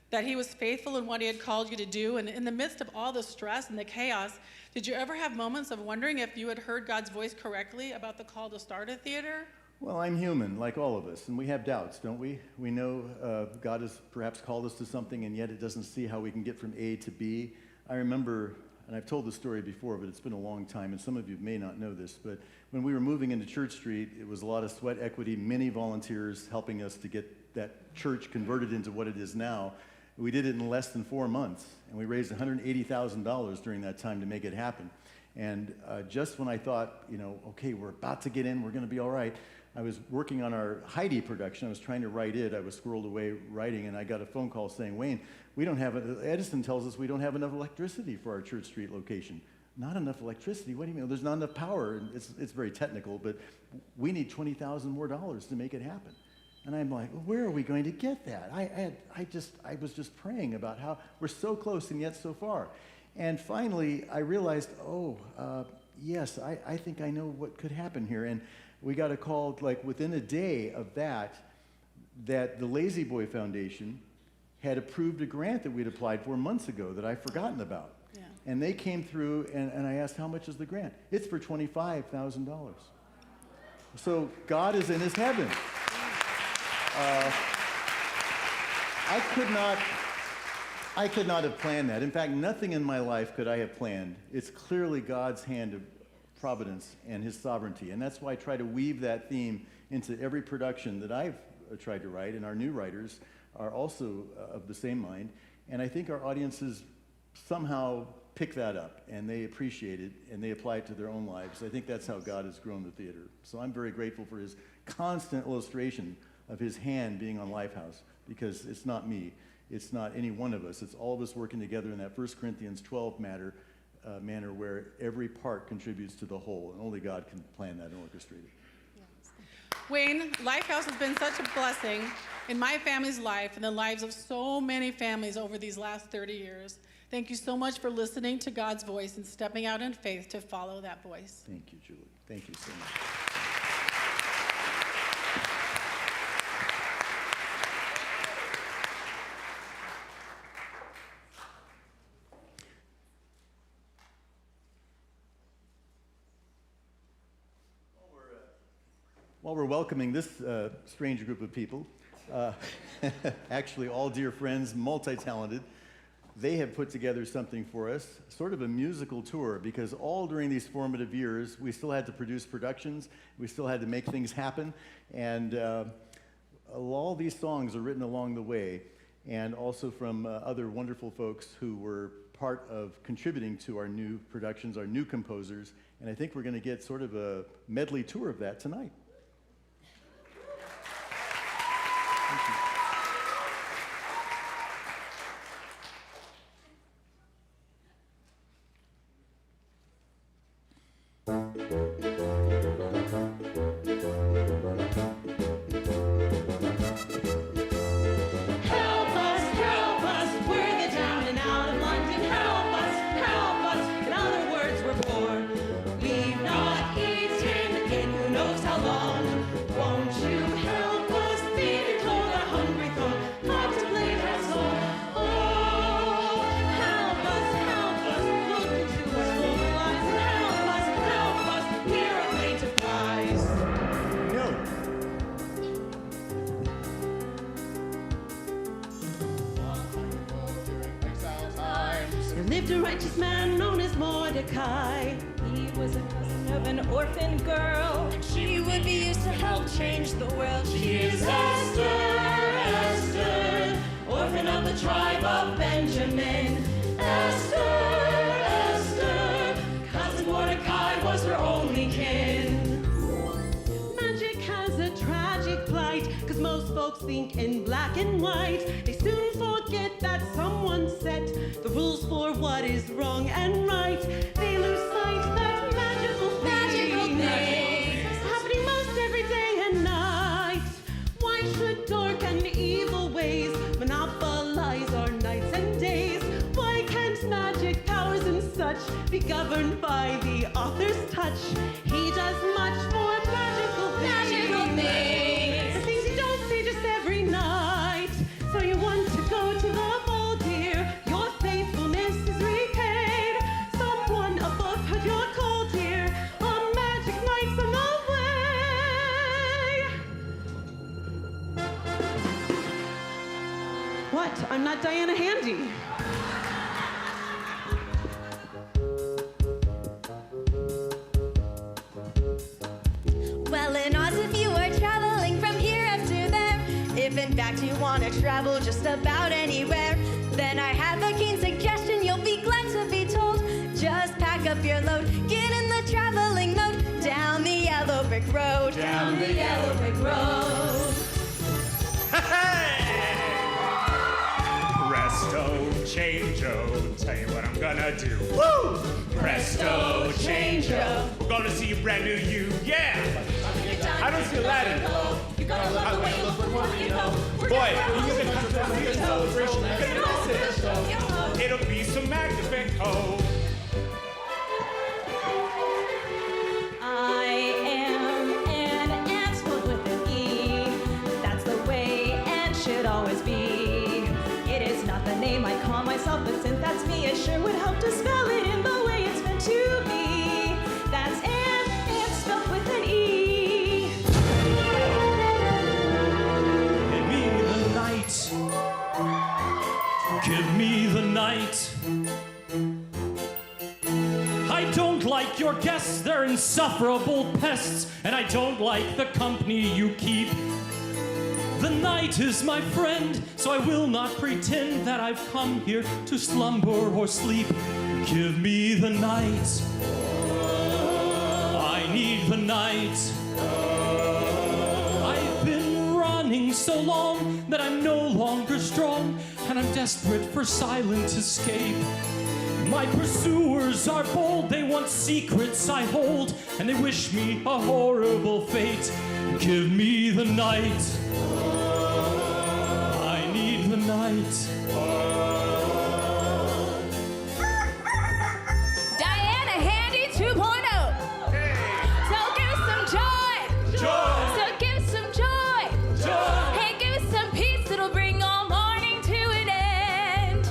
that he was faithful in what he had called you to do? And in the midst of all the stress and the chaos, did you ever have moments of wondering if you had heard God's voice correctly about the call to start a theater? Well, I'm human, like all of us, and we have doubts, don't we? We know God has perhaps called us to something, and yet it doesn't see how we can get from A to B. I remember, and I've told the story before, but it's been a long time, and some of you may not know this, but when we were moving into Church Street, it was a lot of sweat equity, many volunteers helping us to get that church converted into what it is now. We did it in less than 4 months, and we raised $180,000 during that time to make it happen. And just when I thought, okay, we're about to get in, we're going to be all right, I was working on our Heidi production. I was trying to write it. I was squirreled away writing, and I got a phone call saying, Wayne, Edison tells us we don't have enough electricity for our Church Street location. Not enough electricity? What do you mean? There's not enough power. And it's very technical, but we need $20,000 more to make it happen. And I'm like, well, where are we going to get that? I was just praying about how we're so close and yet so far. And finally, I realized, yes, I think I know what could happen here. And we got a call, like within a day of that the Lazy Boy Foundation had approved a grant that we'd applied for months ago that I'd forgotten about. Yeah. And they came through, and I asked, how much is the grant? It's for $25,000. So God is in his heaven. I could not have planned that. In fact, nothing in my life could I have planned. It's clearly God's hand of providence and his sovereignty. And that's why I try to weave that theme into every production that I've tried to write, and our new writers are also of the same mind. And I think our audiences somehow pick that up, and they appreciate it, and they apply it to their own lives. I think that's how God has grown the theater. So I'm very grateful for his constant illustration of his hand being on LifeHouse, because it's not me. It's not any one of us. It's all of us working together in that 1 Corinthians 12 manner where every part contributes to the whole, and only God can plan that and orchestrate it. Yes. Wayne, LifeHouse has been such a blessing in my family's life and the lives of so many families over these last 30 years. Thank you so much for listening to God's voice and stepping out in faith to follow that voice. Thank you, Julie. Thank you so much. While we're welcoming this strange group of people, actually all dear friends, multi-talented, they have put together something for us, sort of a musical tour, because all during these formative years, we still had to produce productions, we still had to make things happen, and all these songs are written along the way, and also from other wonderful folks who were part of contributing to our new productions, our new composers, and I think we're going to get sort of a medley tour of that tonight. Thank you. Help us, we're the down and out of London. Help us, in other words, we're poor. We've not eaten in who knows how long. lived a righteous man known as Mordecai. He was a cousin of an orphan girl. She would be used to help change the world. She is Esther, orphan of the tribe of Benjamin. Esther, cousin Mordecai was her only kin. Magic has a tragic plight, 'cause most folks think in black and white. They soon forget that someone set the rules for what is wrong and right. They lose sight that magical things happening most every day and night. Why should dark and evil ways monopolize our nights and days? Why can't magic powers and such be governed by the author's touch? He does much for magical things. The things you don't see just every night. So you want to go to the ball, dear. Your faithfulness is repaid. Someone above heard your call, dear. A magic night's on the way. What? I'm not Diana Handy. Well, in Oz, if you are traveling from here up to there, if in fact you want to travel just about anywhere, then I have a keen suggestion you'll be glad to be told. Just pack up your load, get in the traveling mode, down the yellow brick road. Down the yellow brick road. Presto, change-o, tell you what I'm gonna do. Woo! Presto, change-o, we're gonna see a brand new you, yeah! I don't see Aladdin. You gotta love the way you look when you know. Boy, you can come to the celebration, you're gonna miss it. It'll be so magnifico. I am an ant spelled with an E. That's the way ant should always be. It is not the name I call myself, but since that's me, it sure would help to spell it in the way it's meant to be. That's ant spelled with an E. Give me the night. Give me the night. I don't like your guests, they're insufferable pests, and I don't like the company you keep. The night is my friend, so I will not pretend that I've come here to slumber or sleep. Give me the night. I need the night. I've been running so long that I'm no longer strong, and I'm desperate for silent escape. My pursuers are bold, they want secrets I hold, and they wish me a horrible fate. Give me the night. I need the night. Diana Handy 2.0. So give some joy. So give some joy. Hey, give us some peace that'll bring all mourning to an end.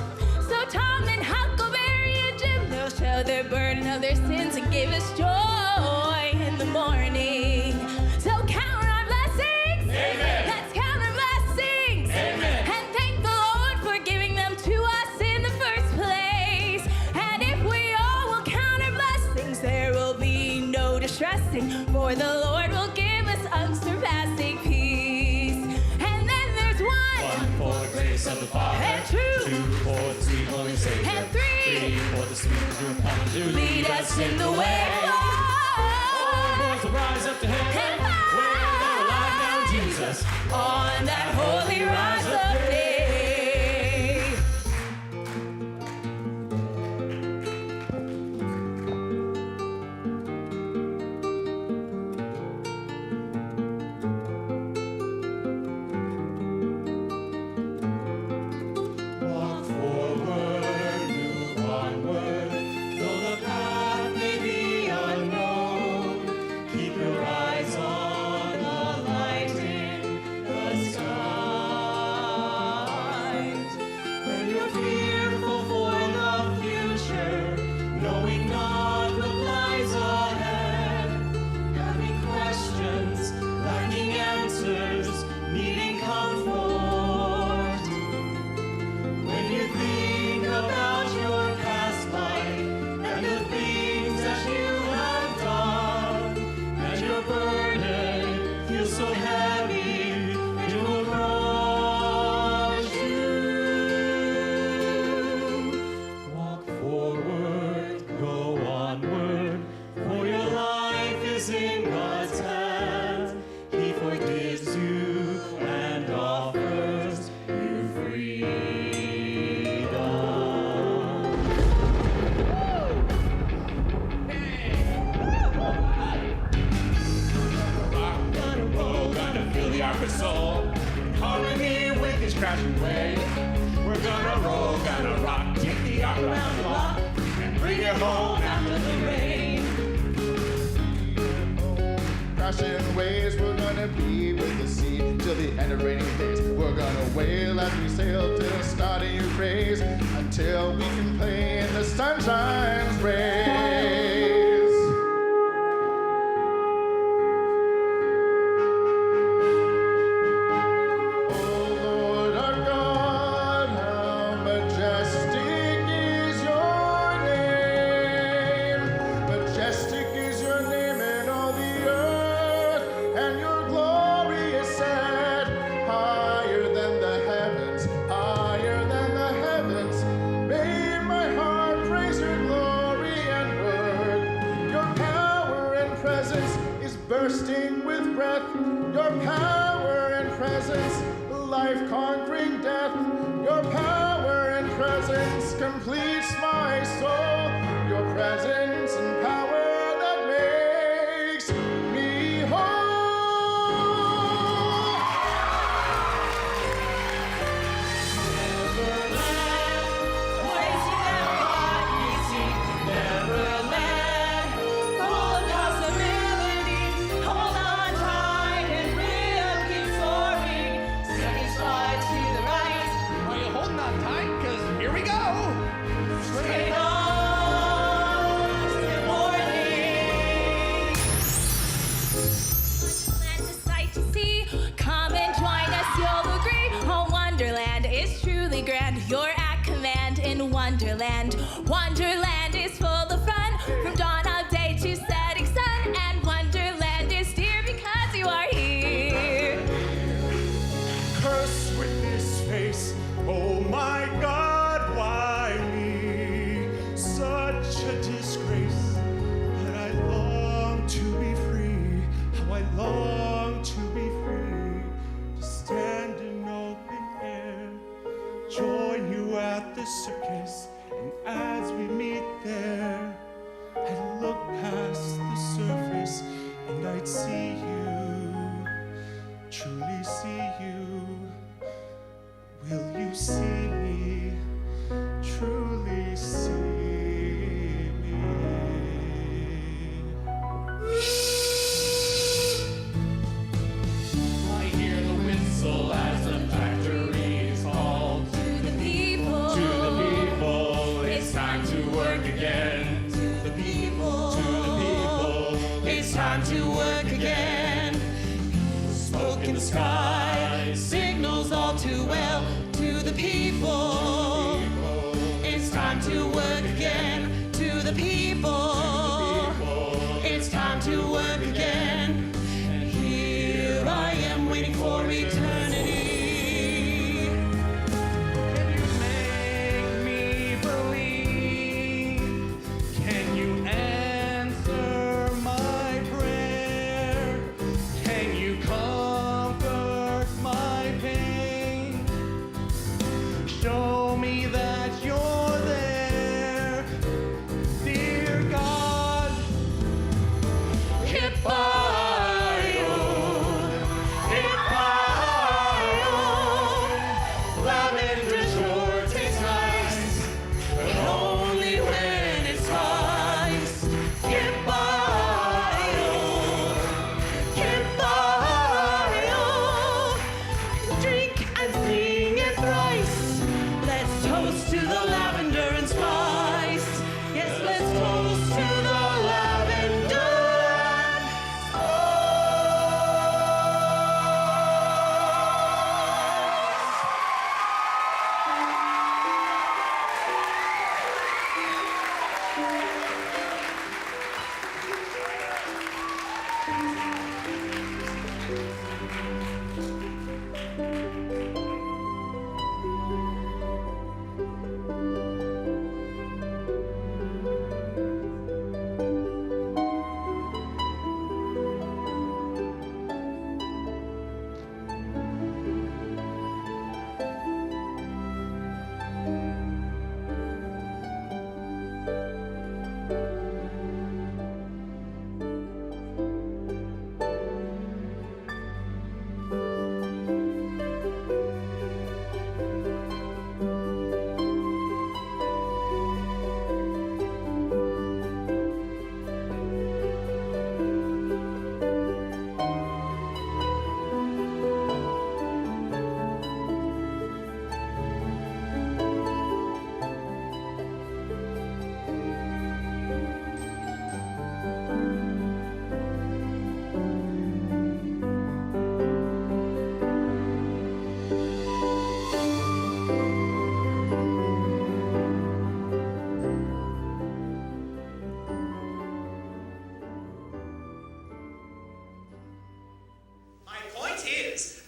So Tom and Huckleberry and Jim, they'll show their burden of their sins and give us joy in the morning. So count our blessings. Amen. Let's count our blessings. Amen. And thank the Lord for giving them to us in the first place. And if we all will count our blessings, there will be no distressing, for the Lord will give us unsurpassing peace. And then there's one For the grace of the Father. and two, 2 for the sweet Holy Savior. and three. 3 for the sweet Drew Palmer to Lead us in the way. Boys will rise up to heaven. And Where they'll lie down Jesus. on that holy rise up day. Walk forward, move onward, though the path may be unknown. Keep your eyes on the light in the sky. we're home after the rain. Crashing waves, we're gonna be with the sea till the end of rainy days. We're gonna wail as we sail to the start of your praise until we can play in the sunshine's rays. Oh Lord our God, how majestic is your name. Majestic is your name in all the earth, and your glory is set higher than the heavens, higher than the heavens. May my heart praise your glory and word. Your power and presence is bursting with breath. Your power and presence, life conquering death. Your power and presence completes my soul. Your presence and power that makes me whole. Neverland, full of possibilities. Hold on tight and rhythm keeps soaring. Satisfied to the right. Are you holding on tight? Because here we go. Straight on till morning. Wonderland, a sight to see. Come and join us, you'll agree. Oh, Wonderland is truly grand. You're at command in Wonderland. Wonderland is full of fun, from dawn of day to setting sun. And Wonderland is dear because you are here. Curse with this face, oh my God, why me? Such a disgrace, but I long to be free. How I long to be free, to stand in open air, join you at the circus, and as we meet there, I'd look past the surface and I'd see you, truly see you. Will you see me, truly see me? I hear the whistle as the factory is called. To the people, To the people, it's time to work again. To the people, To the people, it's time to work again. Smoke in the sky signals all too well. To the people, it's time to work again. To the people, it's time to work again. And here I am waiting for eternity. Can you make me believe? Can you answer my prayer? Can you comfort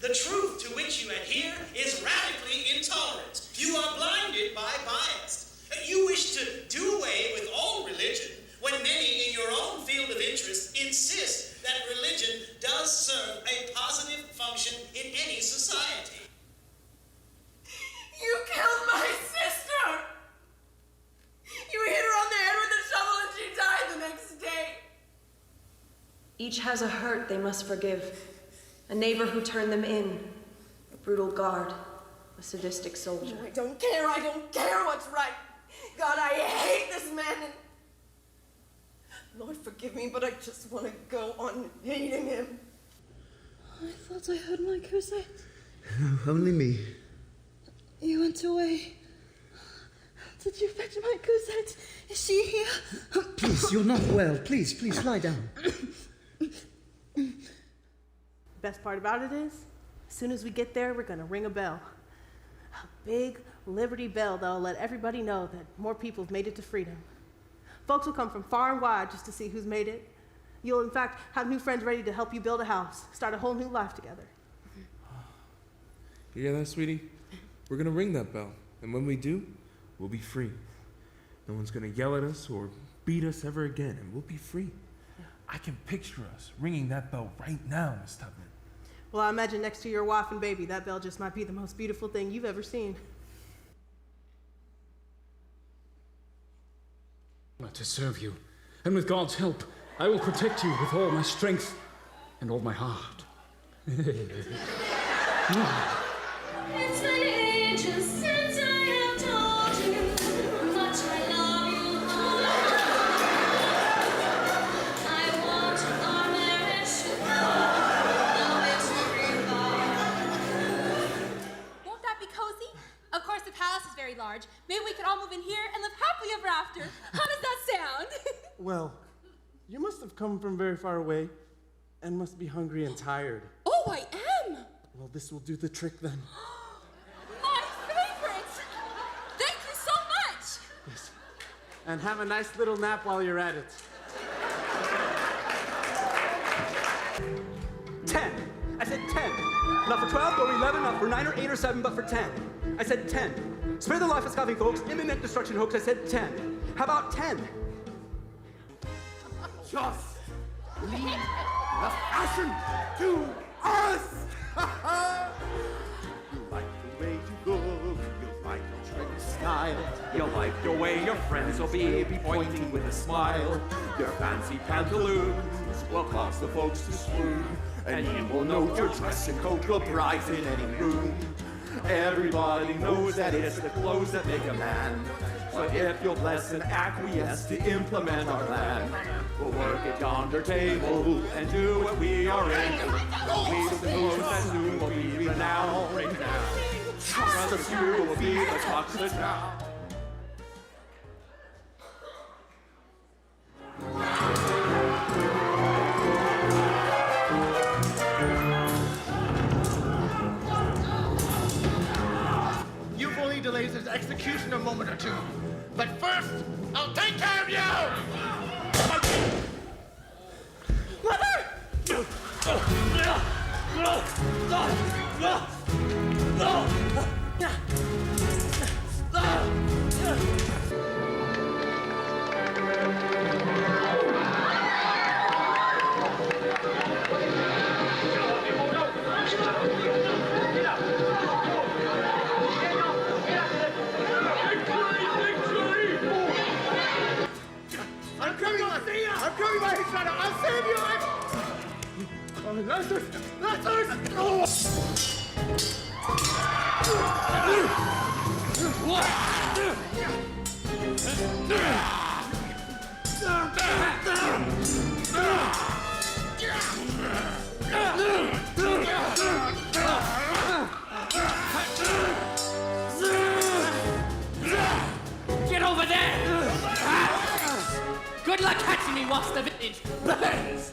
The truth to which you adhere is radically intolerant. You are blinded by bias. You wish to do away with all religion when many in your own field of interest insist that religion does serve a positive function in any society. You killed my sister! You hit her on the head with a shovel and she died the next day. Each has a hurt they must forgive. A neighbor who turned them in. A brutal guard. A sadistic soldier. I don't care what's right. God, I hate this man and... Lord, forgive me, but I just want to go on hating him. I thought I heard my Cosette. Only me. You went away. Did you fetch my Cosette? Is she here? Please, you're not well. Please, lie down. Best part about it is, as soon as we get there, we're gonna ring a bell. A big Liberty bell that'll let everybody know that more people have made it to freedom. Folks will come from far and wide just to see who's made it. You'll, in fact, have new friends ready to help you build a house, start a whole new life together. You hear that, sweetie? We're gonna ring that bell, and when we do, we'll be free. No one's gonna yell at us or beat us ever again, and we'll be free. I can picture us ringing that bell right now, Miss Tubman. Well, I imagine next to your wife and baby, that bell just might be the most beautiful thing you've ever seen. To serve you, and with God's help, I will protect you with all my strength and all my heart. It's been ages since I have told you how much I love you. I want our marriage to Won't that be cozy? Of course, the palace is very large. Maybe we could all move in here and live happily ever after. How does that sound? Well, you must have come from very far away and must be hungry and tired. Oh, I am! Well, this will do the trick then. My favorite! Thank you so much! Yes. And have a nice little nap while you're at it. 10. I said 10. Not for 12 or 11, not for 9 or 8 or 7, but for 10. I said 10. Spare the life of scoffing folks, imminent destruction hoax, I said 10. How about 10? Just leave the fashion to us! You like the way you look, you'll like your trendy style. You'll like the way your friends will be pointing with a smile. Your fancy pantaloons will cause the folks to swoon, and you will know your dressing code will brighten any room. Everybody knows that it's the clothes that make a man. But if you'll bless and acquiesce to implement our plan, we'll work at yonder table and do what we are in. Leave the clothes that soon will be renowned. Trust us, you will be the talk of the town. You've only delayed his execution a moment or two. But first, I'll take care of you! I'm coming by his side. I'll save you. Lester! Get over there! Good luck catching me whilst the village burns!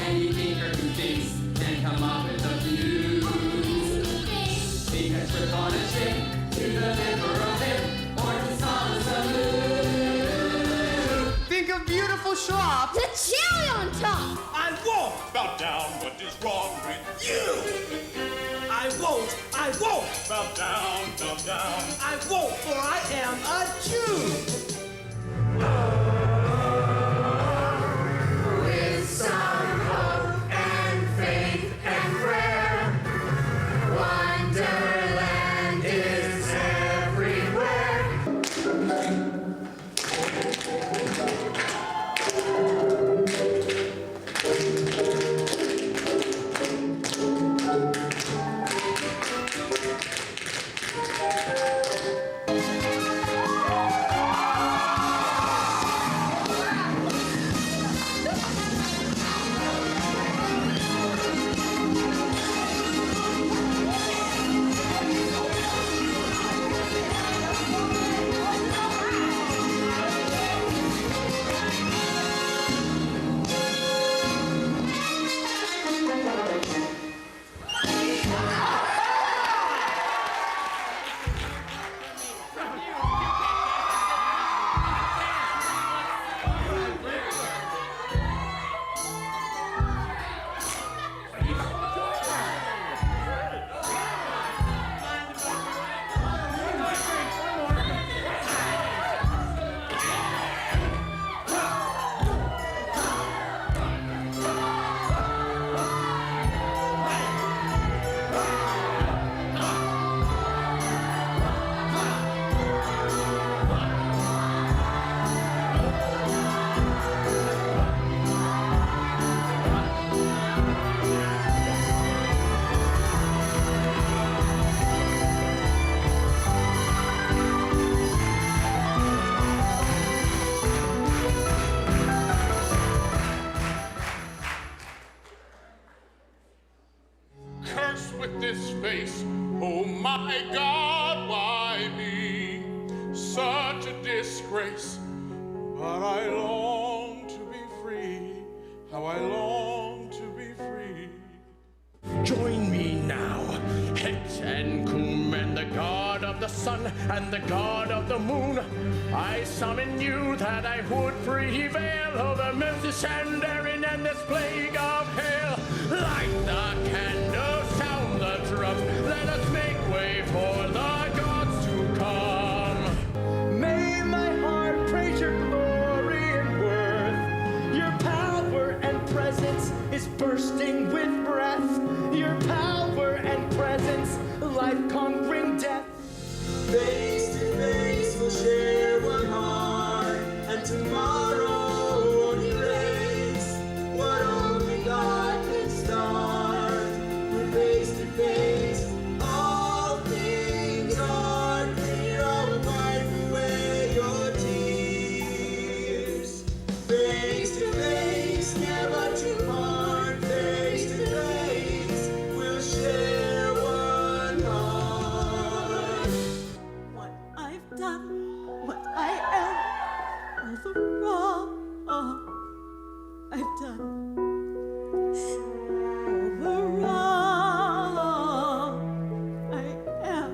Anything or two things can come up with a few. Because we're gonna shake to the liver of What is wrong with you? I won't Bow down, bow down. I won't, for I am a Jew. With some hope and faith and prayer, Wonderland is everywhere. Curse with this face, oh my God, why me? Such a disgrace, but I long to be free. How I long to be free. Join me now, Het and Kum, and the god of the sun and the god of the moon. I summon you that I would prevail over Memphis and Erin and this plague of hail. Light the candle, sound the drums, let us make way for the gods to come. May my heart praise your glory and worth. Your power and presence is bursting with breath. Your power and presence, life conquering death. Face to face we'll share one heart, and tomorrow won't erase what only God can start. We're face to face, all things are clear. I will wipe away your tears. Face to face, never to part. Face to face, we'll share one heart. What I've done, what I am, all the wrong I've done, all the wrong I am.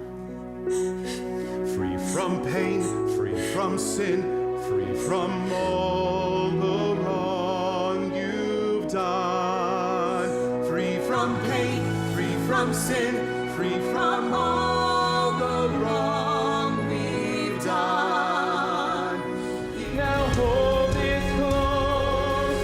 Free from pain, free from sin, free from all the wrong you've done. Free from pain, free from sin, free from all the wrong we've done. Now hold this close,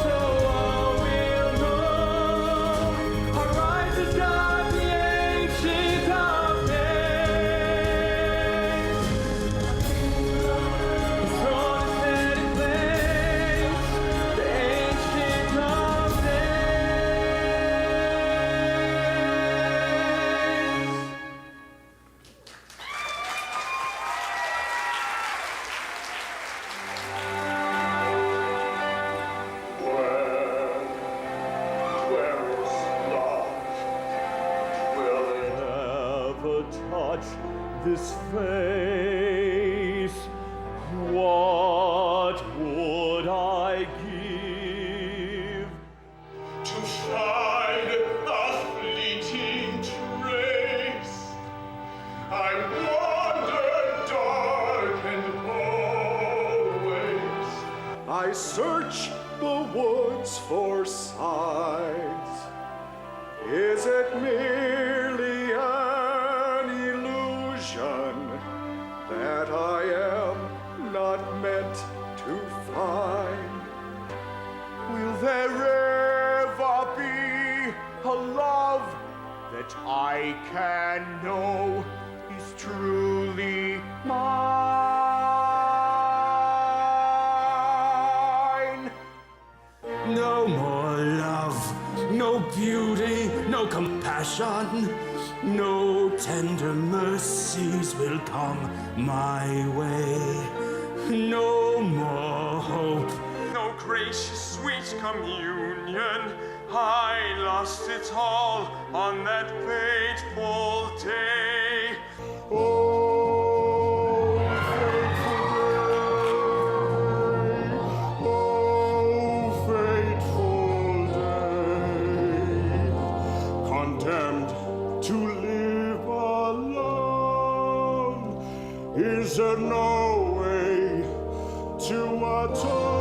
so all will know. Our rise is God, the ancient of days. His throne is set in place, the ancient of days. Where is love? Will it ever touch this face? What would I give to find a fleeting trace? I wander dark and always. I search the woods for signs. Is it merely an illusion that I am not meant to find? Will there ever be a love that I can know is truly mine? No more love, no beauty, no compassion, no tender mercies will come my way. No more hope, no gracious sweet communion. I lost it all on that fateful day. Oh, fateful day, condemned to live alone. Is there no way to atone?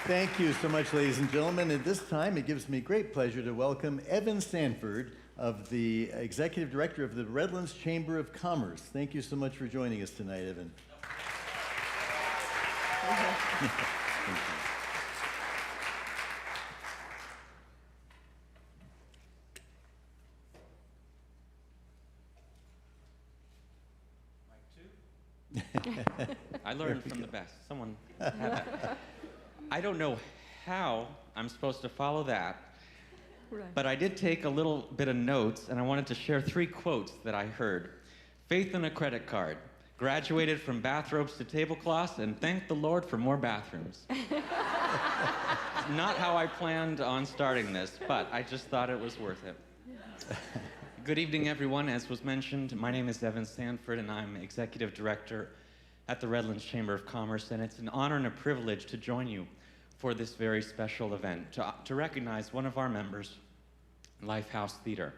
Thank you so much, ladies and gentlemen. At this time, it gives me great pleasure to welcome Evan Sanford, of the Executive Director of the Redlands Chamber of Commerce. Thank you so much for joining us tonight, Evan. Thank you. I learned from the best. Someone had that. I don't know how I'm supposed to follow that. Right. But I did take a little bit of notes, and I wanted to share 3 quotes that I heard. Faith in a credit card. Graduated from bathrobes to tablecloths, and thank the Lord for more bathrooms. Not how I planned on starting this, but I just thought it was worth it. Good evening, everyone. As was mentioned, my name is Evan Sanford, and I'm Executive Director at the Redlands Chamber of Commerce, and it's an honor and a privilege to join you for this very special event, to recognize one of our members, LifeHouse Theater.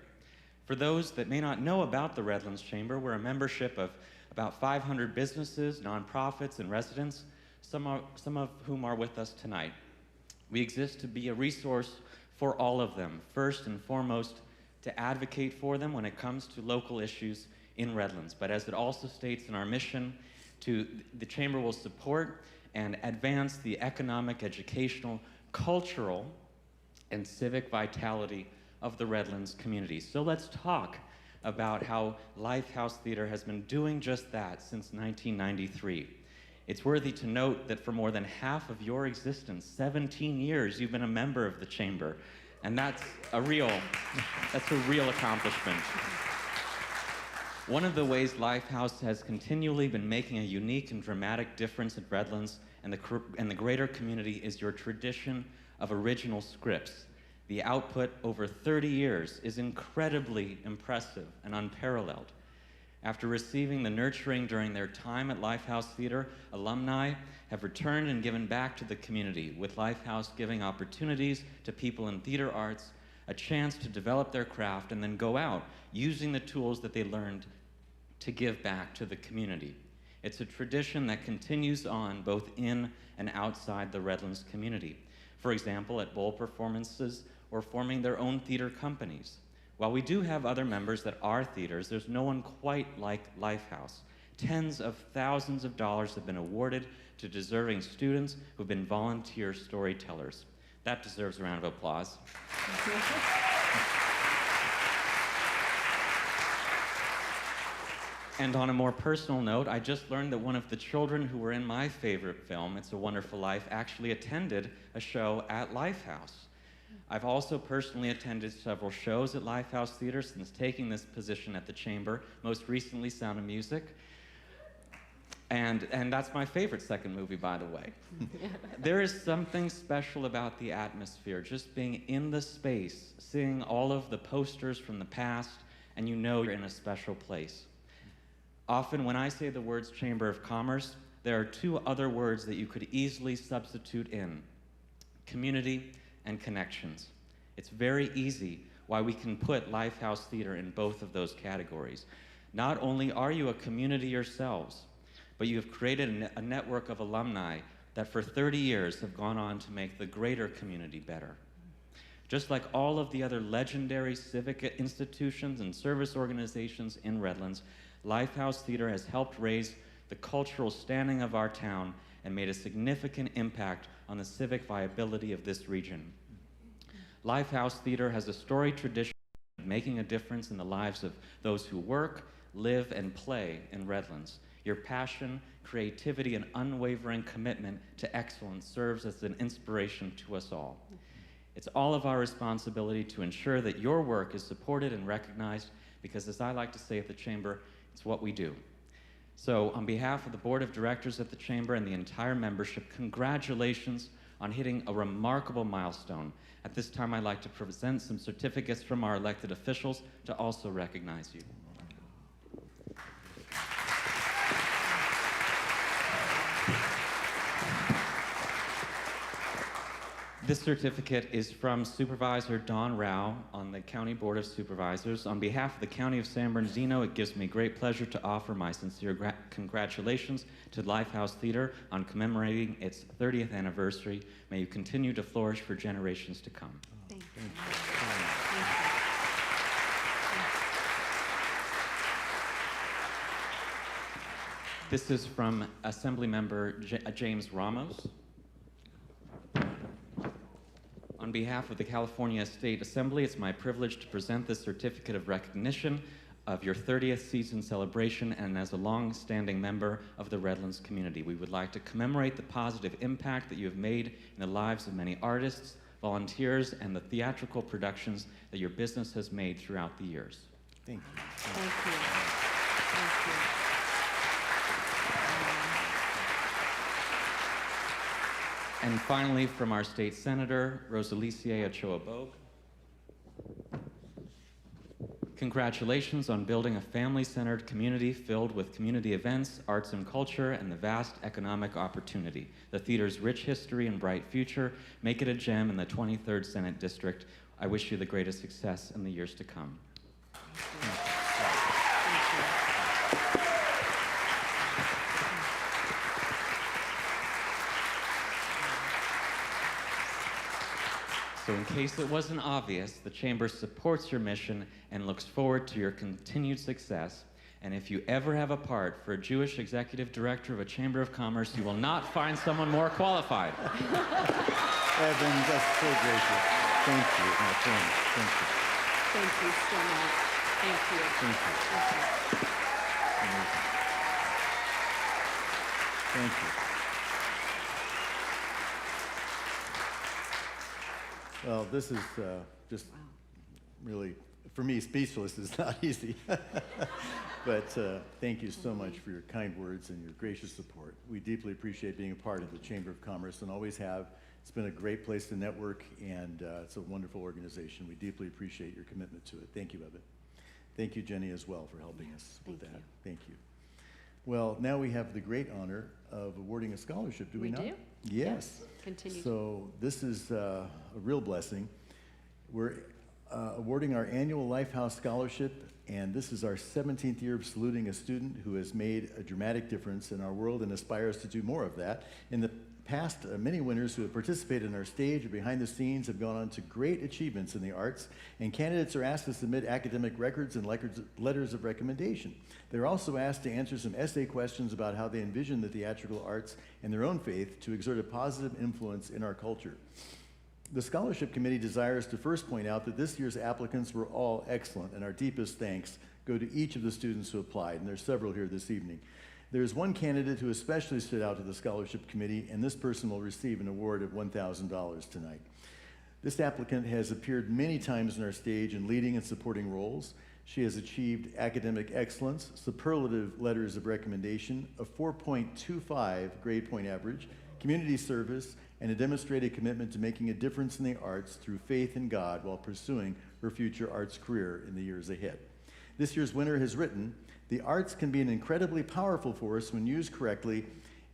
For those that may not know about the Redlands Chamber, we're a membership of about 500 businesses, nonprofits, and residents, some of whom are with us tonight. We exist to be a resource for all of them, first and foremost, to advocate for them when it comes to local issues in Redlands. But as it also states in our mission, the Chamber will support and advance the economic, educational, cultural, and civic vitality of the Redlands community. So let's talk about how LifeHouse Theater has been doing just that since 1993. It's worthy to note that for more than half of your existence, 17 years, you've been a member of the Chamber, and that's a real accomplishment. One of the ways LifeHouse has continually been making a unique and dramatic difference at Redlands and the greater community is your tradition of original scripts. The output over 30 years is incredibly impressive and unparalleled. After receiving the nurturing during their time at LifeHouse Theater, alumni have returned and given back to the community, with LifeHouse giving opportunities to people in theater arts, a chance to develop their craft, and then go out using the tools that they learned to give back to the community. It's a tradition that continues on both in and outside the Redlands community. For example, at bowl performances or forming their own theater companies. While we do have other members that are theaters, there's no one quite like LifeHouse. Tens of thousands of dollars have been awarded to deserving students who've been volunteer storytellers. That deserves a round of applause. And on a more personal note, I just learned that one of the children who were in my favorite film, It's a Wonderful Life, actually attended a show at LifeHouse. I've also personally attended several shows at LifeHouse Theater since taking this position at the Chamber, most recently Sound of Music. And that's my favorite second movie, by the way. There is something special about the atmosphere, just being in the space, seeing all of the posters from the past, and you know you're in a special place. Often when I say the words Chamber of Commerce, there are 2 other words that you could easily substitute in: community and connections. It's very easy why we can put LifeHouse Theater in both of those categories. Not only are you a community yourselves, but you have created a network of alumni that for 30 years have gone on to make the greater community better. Just like all of the other legendary civic institutions and service organizations in Redlands, LifeHouse Theater has helped raise the cultural standing of our town and made a significant impact on the civic viability of this region. LifeHouse Theater has a storied tradition of making a difference in the lives of those who work, live, and play in Redlands. Your passion, creativity, and unwavering commitment to excellence serves as an inspiration to us all. It's all of our responsibility to ensure that your work is supported and recognized because, as I like to say at the Chamber, it's what we do. So on behalf of the Board of Directors at the Chamber and the entire membership, congratulations on hitting a remarkable milestone. At this time, I'd like to present some certificates from our elected officials to also recognize you. This certificate is from Supervisor Don Rao on the County Board of Supervisors. On behalf of the County of San Bernardino, it gives me great pleasure to offer my sincere congratulations to LifeHouse Theater on commemorating its 30th anniversary. May you continue to flourish for generations to come. Thank you. This is from Assemblymember James Ramos. On behalf of the California State Assembly, it's my privilege to present this certificate of recognition of your 30th season celebration, and as a long-standing member of the Redlands community. We would like to commemorate the positive impact that you have made in the lives of many artists, volunteers, and the theatrical productions that your business has made throughout the years. Thank you. Thank you. Thank you. And finally, from our state senator, Rosalicia Ochoa-Bogue. Congratulations on building a family-centered community filled with community events, arts and culture, and the vast economic opportunity. The theater's rich history and bright future make it a gem in the 23rd Senate District. I wish you the greatest success in the years to come. So in case it wasn't obvious, the Chamber supports your mission and looks forward to your continued success. And if you ever have a part for a Jewish executive director of a Chamber of Commerce, you will not find someone more qualified. Evan, that's so gracious. Thank you, my friend. Thank you. Thank you so much. Thank you. Thank you. Thank you. Well, this is just really, for me, speechless is not easy. But thank you so much for your kind words and your gracious support. We deeply appreciate being a part of the Chamber of Commerce and always have. It's been a great place to network, and it's a wonderful organization. We deeply appreciate your commitment to it. Thank you, Evan. Thank you, Jenny, as well, for helping us with that. Thank you. Well, now we have the great honor of awarding a scholarship, do we not? We do. Yes. Continue. So this is a real blessing. We're awarding our annual LifeHouse Scholarship, and this is our 17th year of saluting a student who has made a dramatic difference in our world and aspires to do more of that. In the past, many winners who have participated in our stage or behind the scenes have gone on to great achievements in the arts, and candidates are asked to submit academic records and letters of recommendation. They're also asked to answer some essay questions about how they envision the theatrical arts and their own faith to exert a positive influence in our culture. The Scholarship Committee desires to first point out that this year's applicants were all excellent, and our deepest thanks go to each of the students who applied, and there's several here this evening. There's one candidate who especially stood out to the Scholarship Committee, and this person will receive an award of $1,000 tonight. This applicant has appeared many times on our stage in leading and supporting roles. She has achieved academic excellence, superlative letters of recommendation, a 4.25 grade point average, community service, and a demonstrated commitment to making a difference in the arts through faith in God while pursuing her future arts career in the years ahead. This year's winner has written, "The arts can be an incredibly powerful force when used correctly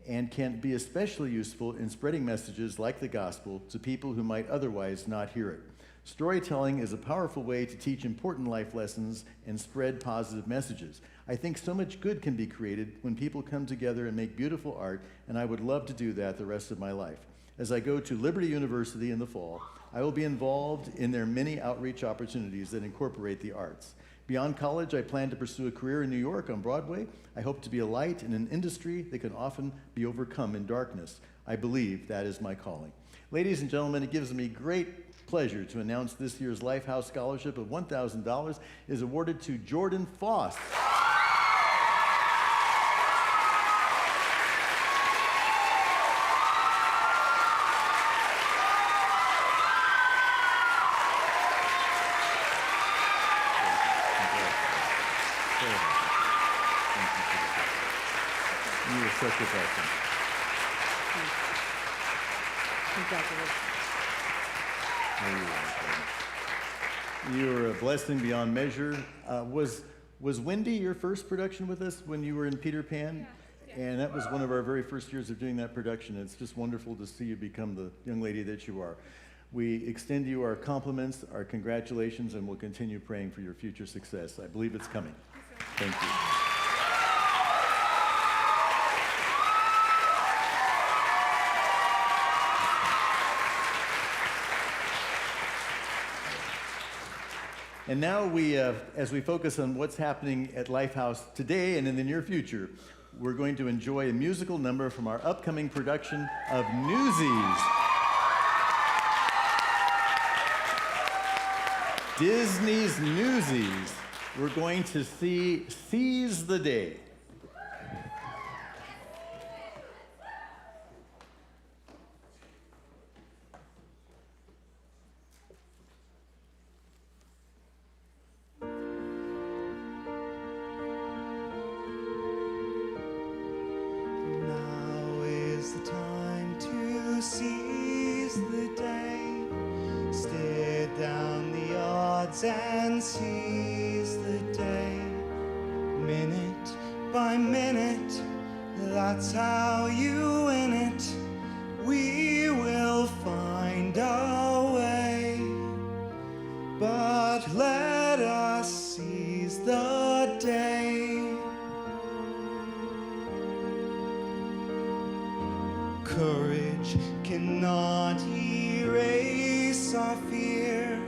and can be especially useful in spreading messages like the gospel to people who might otherwise not hear it. Storytelling is a powerful way to teach important life lessons and spread positive messages. I think so much good can be created when people come together and make beautiful art, and I would love to do that the rest of my life. As I go to Liberty University in the fall, I will be involved in their many outreach opportunities that incorporate the arts. Beyond college, I plan to pursue a career in New York on Broadway. I hope to be a light in an industry that can often be overcome in darkness. I believe that is my calling." Ladies and gentlemen, it gives me great pleasure to announce this year's LifeHouse Scholarship of $1,000 is awarded to Jordan Foss. You are such a blessing. Congratulations. You are a blessing beyond measure. Was Wendy your first production with us when you were in Peter Pan? And that was one of our very first years of doing that production. It's just wonderful to see you become the young lady that you are. We extend you our compliments, our congratulations, and we'll continue praying for your future success. I believe it's coming. Thank you. And now as we focus on what's happening at LifeHouse today and in the near future, we're going to enjoy a musical number from our upcoming production of Newsies. Disney's Newsies. We're going to see Seize the Day. Now is the time to seize the day. Stare down the odds and seize the day. Minute by minute, that's how you win it. We will find our way. But let us seize the day. Courage cannot erase our fear.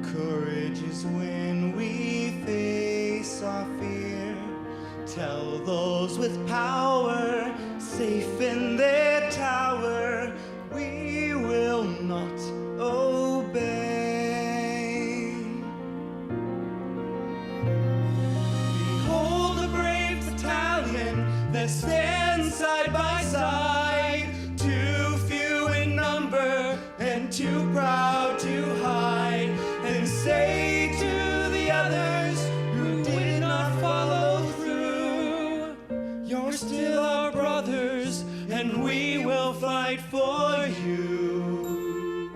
Courage is when we face our fear. Tell those with power, safe in their tower, we will not obey. Behold the brave battalion that stands side by side, too few in number and too proud to hide, and say to the others who did not follow through, you're still our brothers and we will fight for you.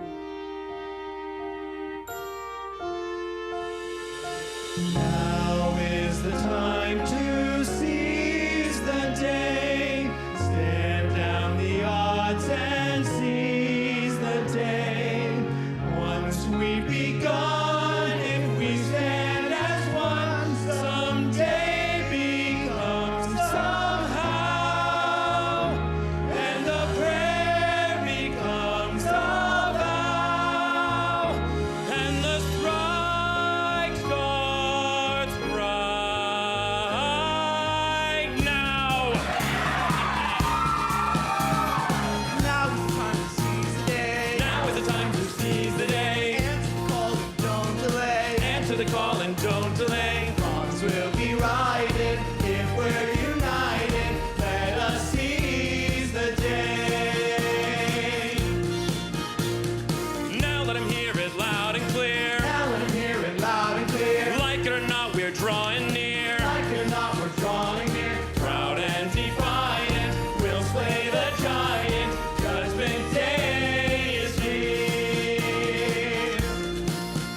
Now is the time to seize the day. Stand down the odds and seize the day. Once we've begun, if we stand as one, someday becomes somehow, and the prayer becomes a vow, and the strike starts right now. Now is the time to seize the day. Now is the time to seize the day. Answer the call and don't delay. Wrongs will be righted if we're united. Let us seize the day. Now let him hear it loud and clear. Now let him hear it loud and clear. Like it or not, we're drawing near. Like it or not, we're drawing near. Proud and defiant, we'll slay the giant. Judgment Day is here.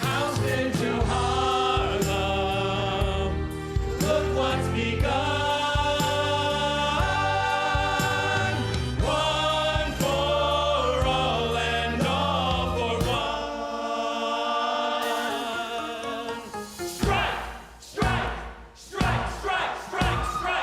Housed into Harlem, look what's begun. One for all and all for one. Strike! Strike! Strike! Strike! Strike! Strike!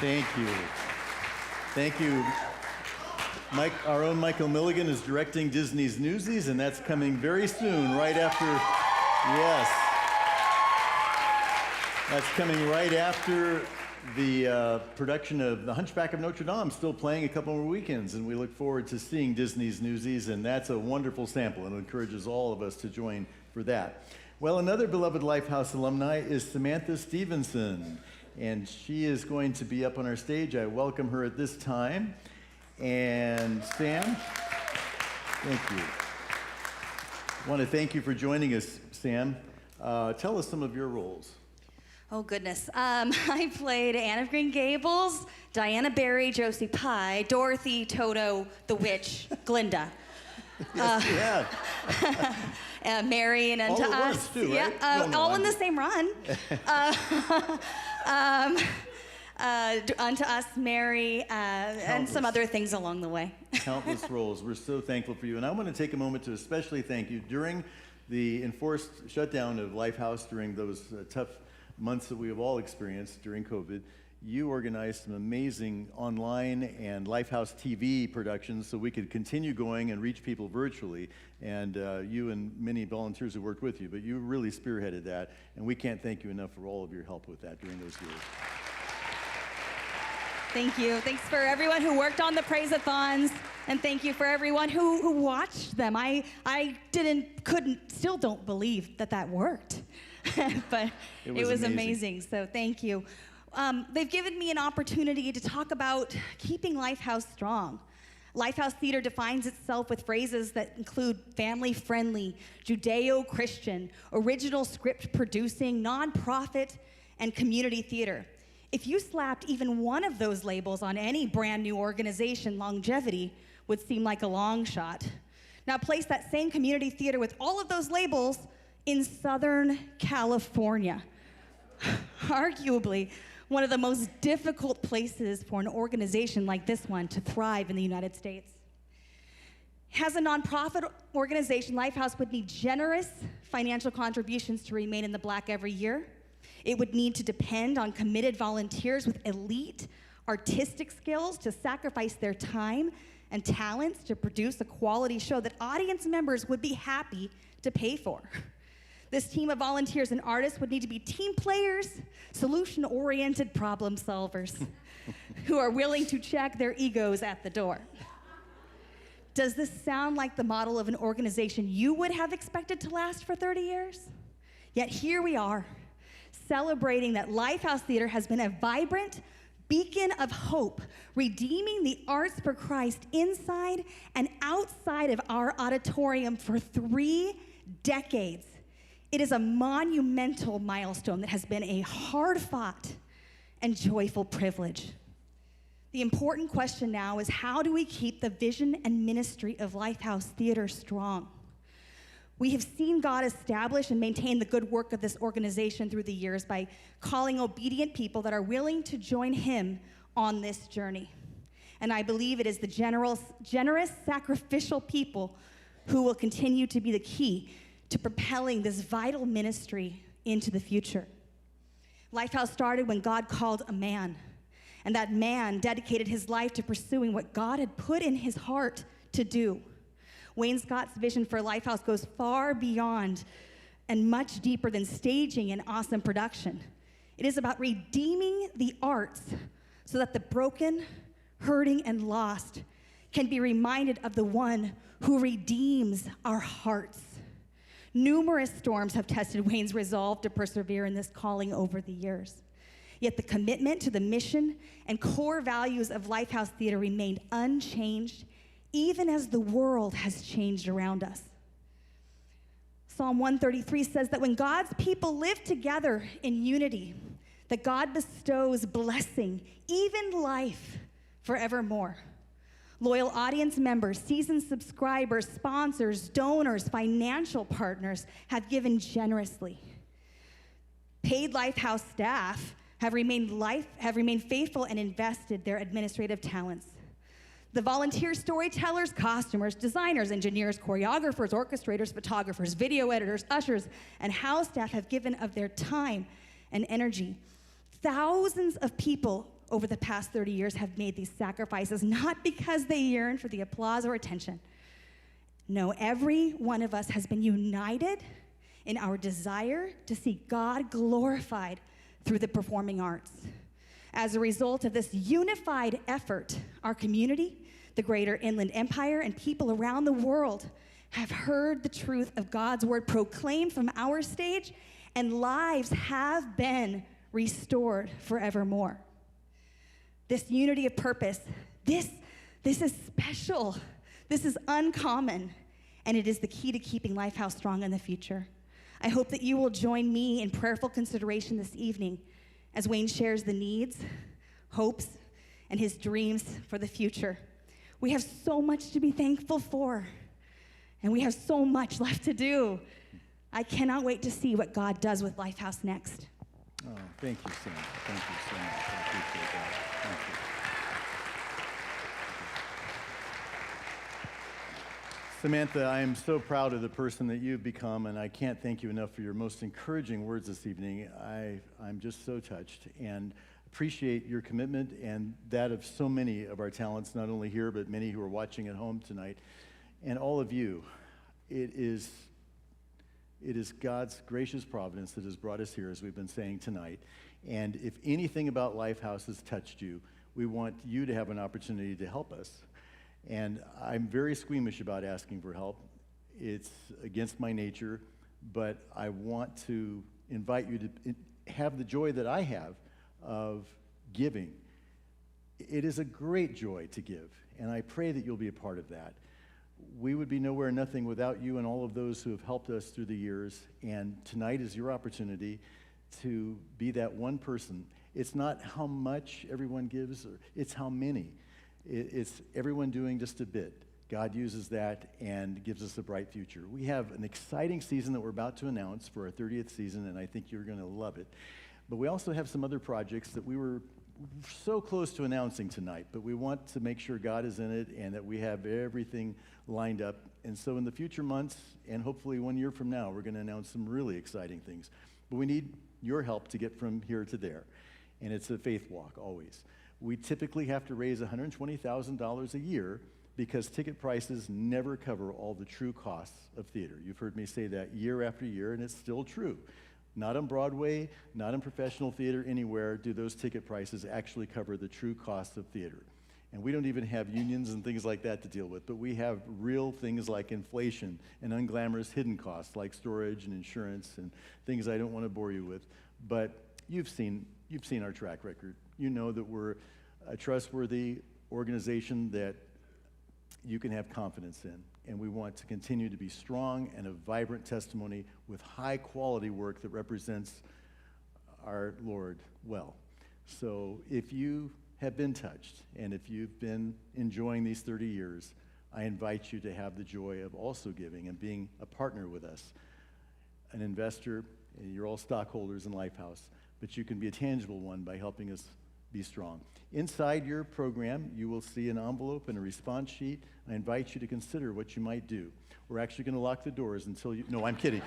Thank you. Thank you. Mike, our own Michael Milligan is directing Disney's Newsies, and that's coming very soon, right after, yes. That's coming right after the production of The Hunchback of Notre Dame, still playing a couple more weekends, and we look forward to seeing Disney's Newsies, and that's a wonderful sample, and it encourages all of us to join for that. Well, another beloved LifeHouse alumni is Samantha Stevenson, and she is going to be up on our stage. I welcome her at this time. And Sam, thank you. I want to thank you for joining us, Sam. Tell us some of your roles. Oh, goodness. I played Anne of Green Gables, Diana Barry, Josie Pye, Dorothy, Toto, the Witch, Glinda. Yes, Mary and Unto all at Us. once, too, right? Yeah, No, all in the same run. Unto Us, Mary, and some other things along the way. Countless roles. We're so thankful for you. And I want to take a moment to especially thank you. During the enforced shutdown of LifeHouse, during those tough months that we have all experienced during COVID, you organized some amazing online and LifeHouse TV productions so we could continue going and reach people virtually. And you and many volunteers who worked with you, but you really spearheaded that. And we can't thank you enough for all of your help with that during those years. Thank you. Thanks for everyone who worked on the Praise-a-thons, and thank you for everyone who watched them. I still don't believe that worked, but it was amazing. So thank you. They've given me an opportunity to talk about keeping LifeHouse strong. LifeHouse Theater defines itself with phrases that include family-friendly, Judeo-Christian, original script-producing, nonprofit, and community theater. If you slapped even one of those labels on any brand new organization, longevity would seem like a long shot. Now place that same community theater with all of those labels in Southern California. Arguably, one of the most difficult places for an organization like this one to thrive in the United States. As a nonprofit organization, LifeHouse would need generous financial contributions to remain in the black every year. It would need to depend on committed volunteers with elite artistic skills to sacrifice their time and talents to produce a quality show that audience members would be happy to pay for. This team of volunteers and artists would need to be team players, solution-oriented problem solvers who are willing to check their egos at the door. Does this sound like the model of an organization you would have expected to last for 30 years? Yet here we are, celebrating that LifeHouse Theater has been a vibrant beacon of hope, redeeming the arts for Christ inside and outside of our auditorium for 3 decades. It is a monumental milestone that has been a hard-fought and joyful privilege. The important question now is, how do we keep the vision and ministry of LifeHouse Theater strong? We have seen God establish and maintain the good work of this organization through the years by calling obedient people that are willing to join Him on this journey. And I believe it is the generous, sacrificial people who will continue to be the key to propelling this vital ministry into the future. LifeHouse started when God called a man, and that man dedicated his life to pursuing what God had put in his heart to do. Wayne Scott's vision for LifeHouse goes far beyond and much deeper than staging an awesome production. It is about redeeming the arts so that the broken, hurting, and lost can be reminded of the one who redeems our hearts. Numerous storms have tested Wayne's resolve to persevere in this calling over the years. Yet the commitment to the mission and core values of LifeHouse Theater remained unchanged, even as the world has changed around us. Psalm 133 says that when God's people live together in unity, that God bestows blessing, even life, forevermore. Loyal audience members, seasoned subscribers, sponsors, donors, financial partners have given generously. Paid LifeHouse staff have remained faithful and invested their administrative talents. The volunteer storytellers, costumers, designers, engineers, choreographers, orchestrators, photographers, video editors, ushers, and house staff have given of their time and energy. Thousands of people over the past 30 years have made these sacrifices, not because they yearn for the applause or attention. No, every one of us has been united in our desire to see God glorified through the performing arts. As a result of this unified effort, our community, the greater Inland Empire, and people around the world have heard the truth of God's word proclaimed from our stage, and lives have been restored forevermore. This unity of purpose, this is special. This is uncommon, and it is the key to keeping LifeHouse strong in the future. I hope that you will join me in prayerful consideration this evening as Wayne shares the needs, hopes, and his dreams for the future. We have so much to be thankful for, and we have so much left to do. I cannot wait to see what God does with LifeHouse next. Oh, thank you, Sam. Thank you so much. I appreciate that. Thank you. Samantha, I am so proud of the person that you've become, and I can't thank you enough for your most encouraging words this evening. I'm just so touched and appreciate your commitment and that of so many of our talents, not only here, but many who are watching at home tonight. And all of you, it is God's gracious providence that has brought us here, as we've been saying tonight. And if anything about LifeHouse has touched you, we want you to have an opportunity to help us. And I'm very squeamish about asking for help. It's against my nature, but I want to invite you to have the joy that I have of giving. It is a great joy to give, and I pray that you'll be a part of that. We would be nowhere nothing without you and all of those who have helped us through the years, and tonight is your opportunity to be that one person. It's not how much everyone gives, it's how many. It's everyone doing just a bit. God uses that and gives us a bright future. We have an exciting season that we're about to announce for our 30th season, and I think you're going to love it. But we also have some other projects that we were so close to announcing tonight, but we want to make sure God is in it and that we have everything lined up. And so in the future months, and hopefully 1 year from now, we're going to announce some really exciting things. But we need your help to get from here to there. And it's a faith walk, always. We typically have to raise $120,000 a year because ticket prices never cover all the true costs of theater. You've heard me say that year after year, and it's still true. Not on Broadway, not in professional theater, anywhere do those ticket prices actually cover the true costs of theater. And we don't even have unions and things like that to deal with, but we have real things like inflation and unglamorous hidden costs like storage and insurance and things I don't want to bore you with. But you've seen our track record. You know that we're a trustworthy organization that you can have confidence in. And we want to continue to be strong and a vibrant testimony with high quality work that represents our Lord well. So if you have been touched and if you've been enjoying these 30 years, I invite you to have the joy of also giving and being a partner with us. An investor, you're all stockholders in LifeHouse, but you can be a tangible one by helping us be strong. Inside your program, you will see an envelope and a response sheet. I invite you to consider what you might do. We're actually going to lock the doors until you... No, I'm kidding.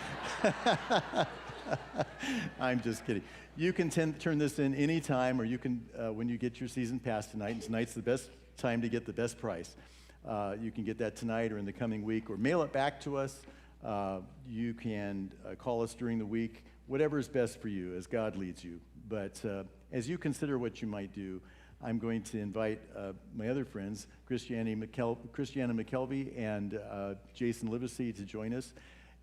I'm just kidding. You can turn this in any time, or you can, when you get your season pass tonight, and tonight's the best time to get the best price. You can get that tonight or in the coming week, or mail it back to us. You can call us during the week, whatever is best for you as God leads you. But as you consider what you might do, I'm going to invite my other friends, Christiana McKelvey and Jason Livesey, to join us.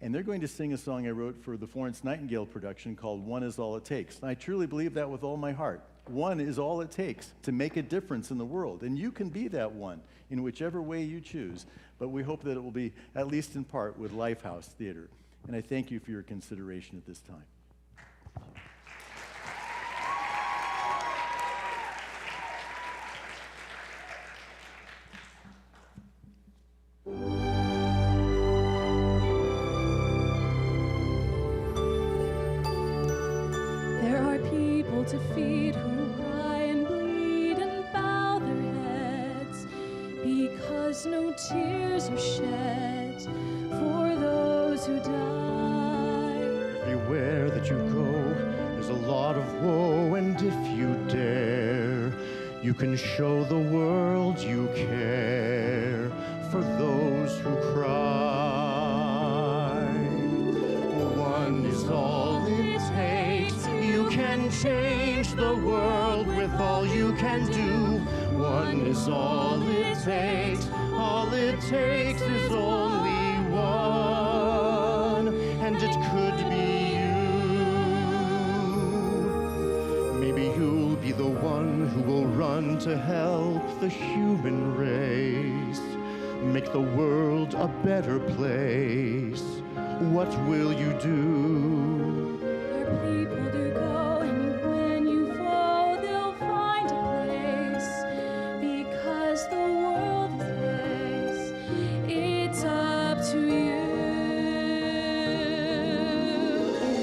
And they're going to sing a song I wrote for the Florence Nightingale production called One Is All It Takes. And I truly believe that with all my heart. One is all it takes to make a difference in the world. And you can be that one in whichever way you choose. But we hope that it will be, at least in part, with LifeHouse Theater. And I thank you for your consideration at this time. There are people to feed who cry and bleed and bow their heads because no tears are shed for those who die. Everywhere that you go, there's a lot of woe, and if you dare You can show the world you care for those who cry. One is all it takes. You can change the world with all you can do. One is all it takes. All it takes is only one, and it could be you. Maybe you'll be the one who will run to help the human race, make the world a better place. What will you do? Where people do go, and when you flow, they'll find a place. Because the world is theirs, it's up to you.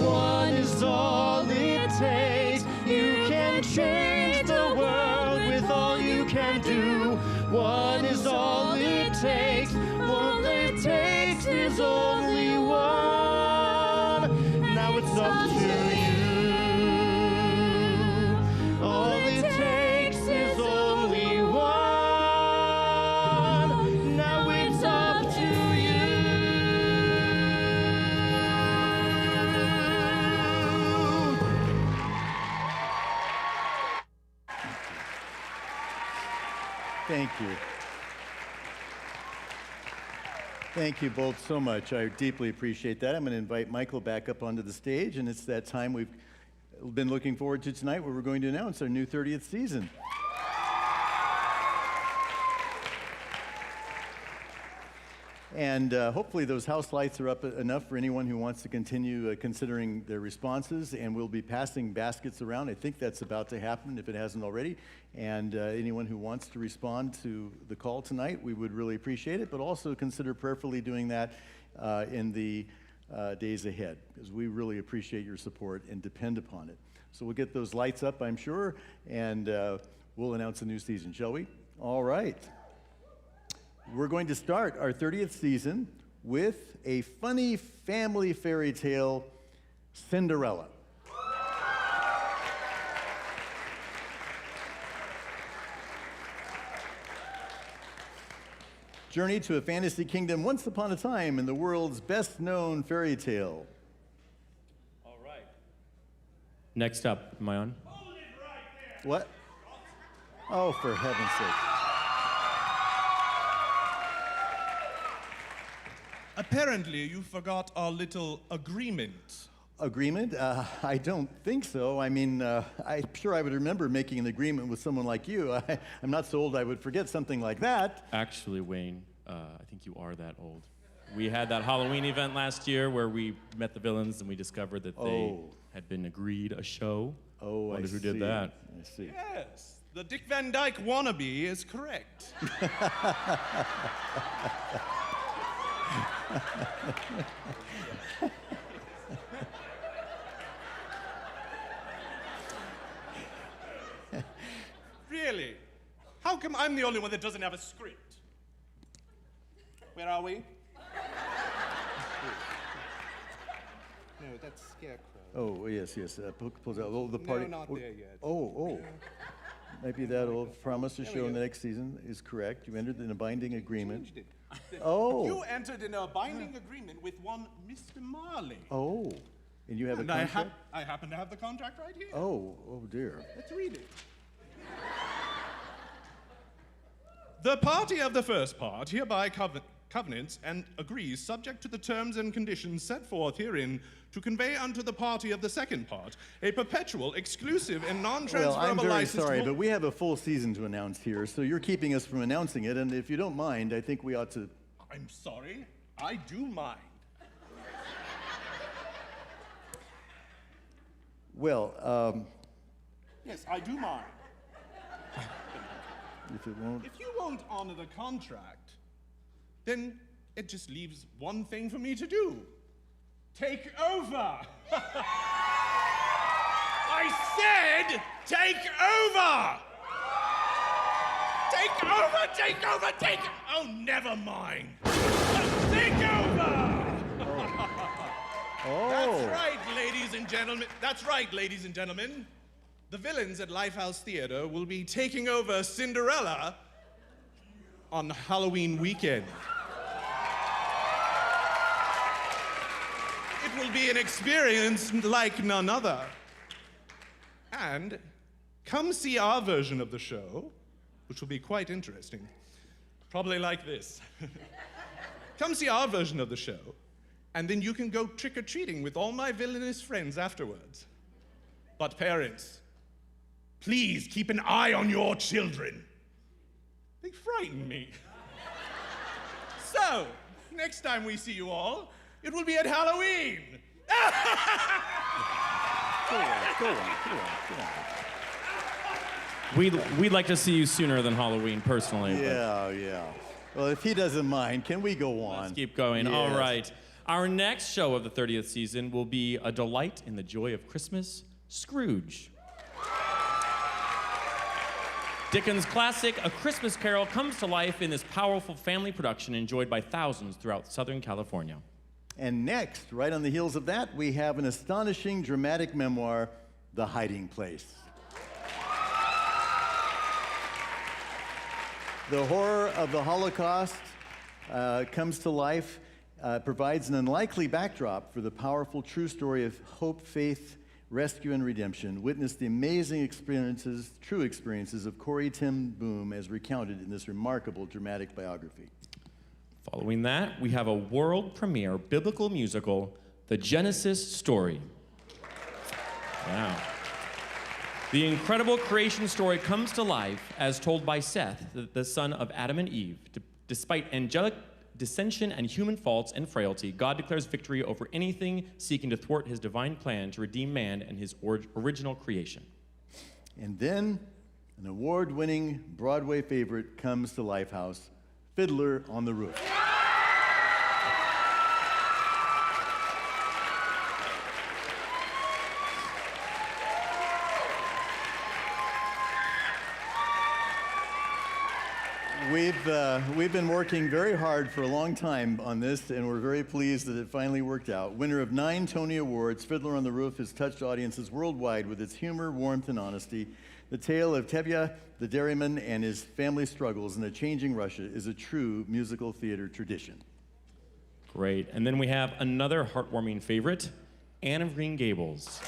One is all it takes. You can change the world with all you can do. One is all it takes. All it takes is only one. Now it's up to you. All it takes is only one. Now it's up to you. Thank you. Thank you both so much. I deeply appreciate that. I'm going to invite Michael back up onto the stage, and it's that time we've been looking forward to tonight where we're going to announce our new 30th season. And hopefully those house lights are up enough for anyone who wants to continue considering their responses, and we'll be passing baskets around. I think that's about to happen if it hasn't already. And anyone who wants to respond to the call tonight, we would really appreciate it, but also consider prayerfully doing that in the days ahead, because we really appreciate your support and depend upon it. So we'll get those lights up, I'm sure, and we'll announce a new season, shall we? All right. We're going to start our 30th season with a funny family fairy tale, Cinderella. Journey to a fantasy kingdom once upon a time in the world's best-known fairy tale. All right. Next up, am I on? What? Oh, for heaven's sake. Apparently, you forgot our little agreement. Agreement? I don't think so. I mean, I'm sure I would remember making an agreement with someone like you. I'm not so old I would forget something like that. Actually, Wayne, I think you are that old. We had that Halloween event last year where we met the villains and we discovered that they had been agreed a show. Oh, Wonder who did that. I see. Yes, the Dick Van Dyke wannabe is correct. Really? How come I'm the only one that doesn't have a script? Where are we? No, that's Scarecrow. Oh, yes. Pulls out. Oh, the party. No, not there yet. Oh. Might be that old. Promise to show in the next season is correct. You entered in a binding agreement. Changed it. Oh. You entered in a binding agreement with one Mr. Marley. Oh. And you have a And contract? I happen to have the contract right here. Oh dear. Let's read it. The party of the first part hereby covenants and agrees, subject to the terms and conditions set forth herein, to convey unto the party of the second part a perpetual, exclusive, and non-transferable Well, I'm very license. sorry, but we have a full season to announce here, so you're keeping us from announcing it, and if you don't mind, I think we ought to... I'm sorry, I do mind. Well, Yes, I do mind. if it won't... If you won't honor the contract, then it just leaves one thing for me to do. Take over! I said, take over! Take over, take over, take... Oh, never mind. Take over! Oh. That's right, ladies and gentlemen. That's right, ladies and gentlemen. The villains at LifeHouse Theater will be taking over Cinderella on Halloween weekend. It will be an experience like none other. And come see our version of the show, which will be quite interesting. Probably like this. Come see our version of the show, and then you can go trick-or-treating with all my villainous friends afterwards. But parents, please keep an eye on your children. They frighten me. So, next time we see you all, it will be at Halloween. Go on. We'd like to see you sooner than Halloween, personally. but- Yeah. Well, if he doesn't mind, can we go on? Let's keep going. Yes. All right. Our next show of the 30th season will be A Delight in the Joy of Christmas, Scrooge. Dickens' classic, A Christmas Carol, comes to life in this powerful family production enjoyed by thousands throughout Southern California. And next, right on the heels of that, we have an astonishing dramatic memoir, The Hiding Place. The horror of the Holocaust comes to life, provides an unlikely backdrop for the powerful true story of hope, faith, rescue, and redemption. Witness the amazing experiences, true experiences of Corrie ten Boom as recounted in this remarkable dramatic biography. Following that, we have a world premiere biblical musical, The Genesis Story. Wow. The incredible creation story comes to life as told by Seth, the son of Adam and Eve. Despite angelic dissension and human faults and frailty, God declares victory over anything seeking to thwart his divine plan to redeem man and his original creation. And then, an award-winning Broadway favorite comes to LifeHouse, Fiddler on the Roof. We've been working very hard for a long time on this, and we're very pleased that it finally worked out. Winner of 9 Tony Awards, Fiddler on the Roof has touched audiences worldwide with its humor, warmth, and honesty. The tale of Tevye, the dairyman, and his family struggles in a changing Russia is a true musical theater tradition. Great. And then we have another heartwarming favorite, Anne of Green Gables.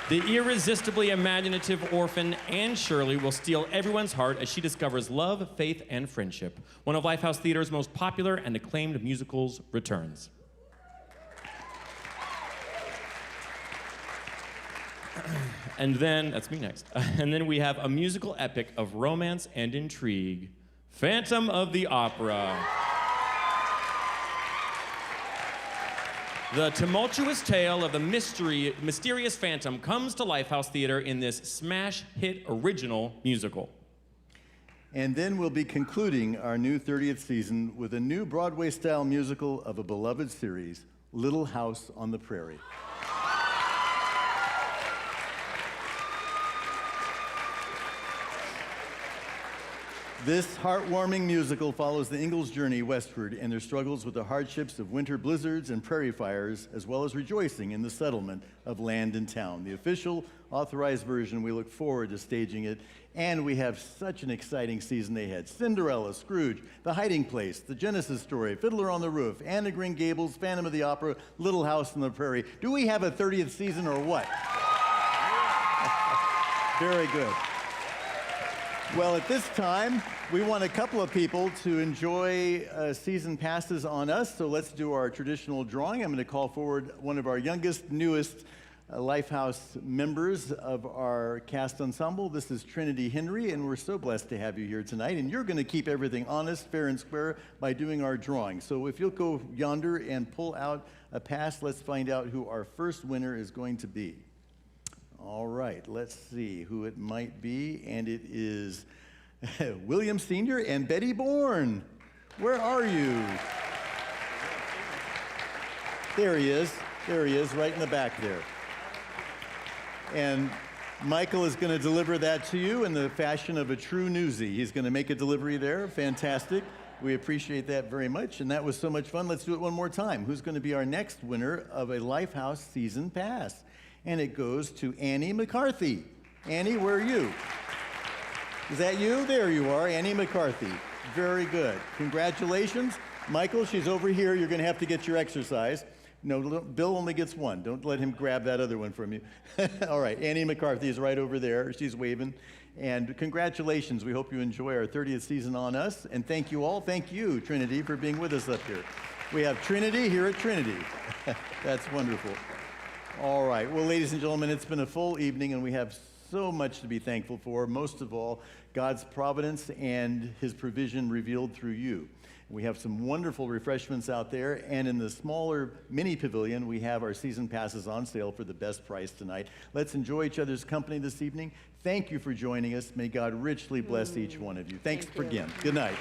The irresistibly imaginative orphan Anne Shirley will steal everyone's heart as she discovers love, faith, and friendship. One of LifeHouse Theater's most popular and acclaimed musicals returns. And then, that's me next. And then we have a musical epic of romance and intrigue, Phantom of the Opera. The tumultuous tale of the mysterious phantom comes to LifeHouse Theater in this smash hit original musical. And then we'll be concluding our new 30th season with a new Broadway-style musical of a beloved series, Little House on the Prairie. This heartwarming musical follows the Ingalls' journey westward and their struggles with the hardships of winter blizzards and prairie fires, as well as rejoicing in the settlement of land and town. The official, authorized version, we look forward to staging it, and we have such an exciting season ahead. Cinderella, Scrooge, The Hiding Place, The Genesis Story, Fiddler on the Roof, Anne of Green Gables, Phantom of the Opera, Little House on the Prairie. Do we have a 30th season or what? Very good. Well, at this time, we want a couple of people to enjoy season passes on us, so let's do our traditional drawing. I'm going to call forward one of our youngest, newest LifeHouse members of our cast ensemble. This is Trinity Henry, and we're so blessed to have you here tonight. And you're going to keep everything honest, fair, and square by doing our drawing. So if you'll go yonder and pull out a pass, let's find out who our first winner is going to be. All right, let's see who it might be, and it is William Sr. and Betty Bourne. Where are you? There he is, right in the back there. And Michael is going to deliver that to you in the fashion of a true newsie. He's going to make a delivery there, fantastic. We appreciate that very much, and that was so much fun. Let's do it one more time. Who's going to be our next winner of a LifeHouse season pass? and it goes to Annie McCarthy. Annie, where are you? Is that you? There you are, Annie McCarthy. Very good. Congratulations. Michael, she's over here. You're going to have to get your exercise. No, Bill only gets one. Don't let him grab that other one from you. All right, Annie McCarthy is right over there. She's waving. And congratulations. We hope you enjoy our 30th season on us. And thank you all. Thank you, Trinity, for being with us up here. We have Trinity here at Trinity. That's wonderful. All right. Well, ladies and gentlemen, it's been a full evening, and we have so much to be thankful for. Most of all, God's providence and his provision revealed through you. We have some wonderful refreshments out there, and in the smaller mini pavilion, we have our season passes on sale for the best price tonight. Let's enjoy each other's company this evening. Thank you for joining us. May God richly bless each one of you. Thanks again. Good night.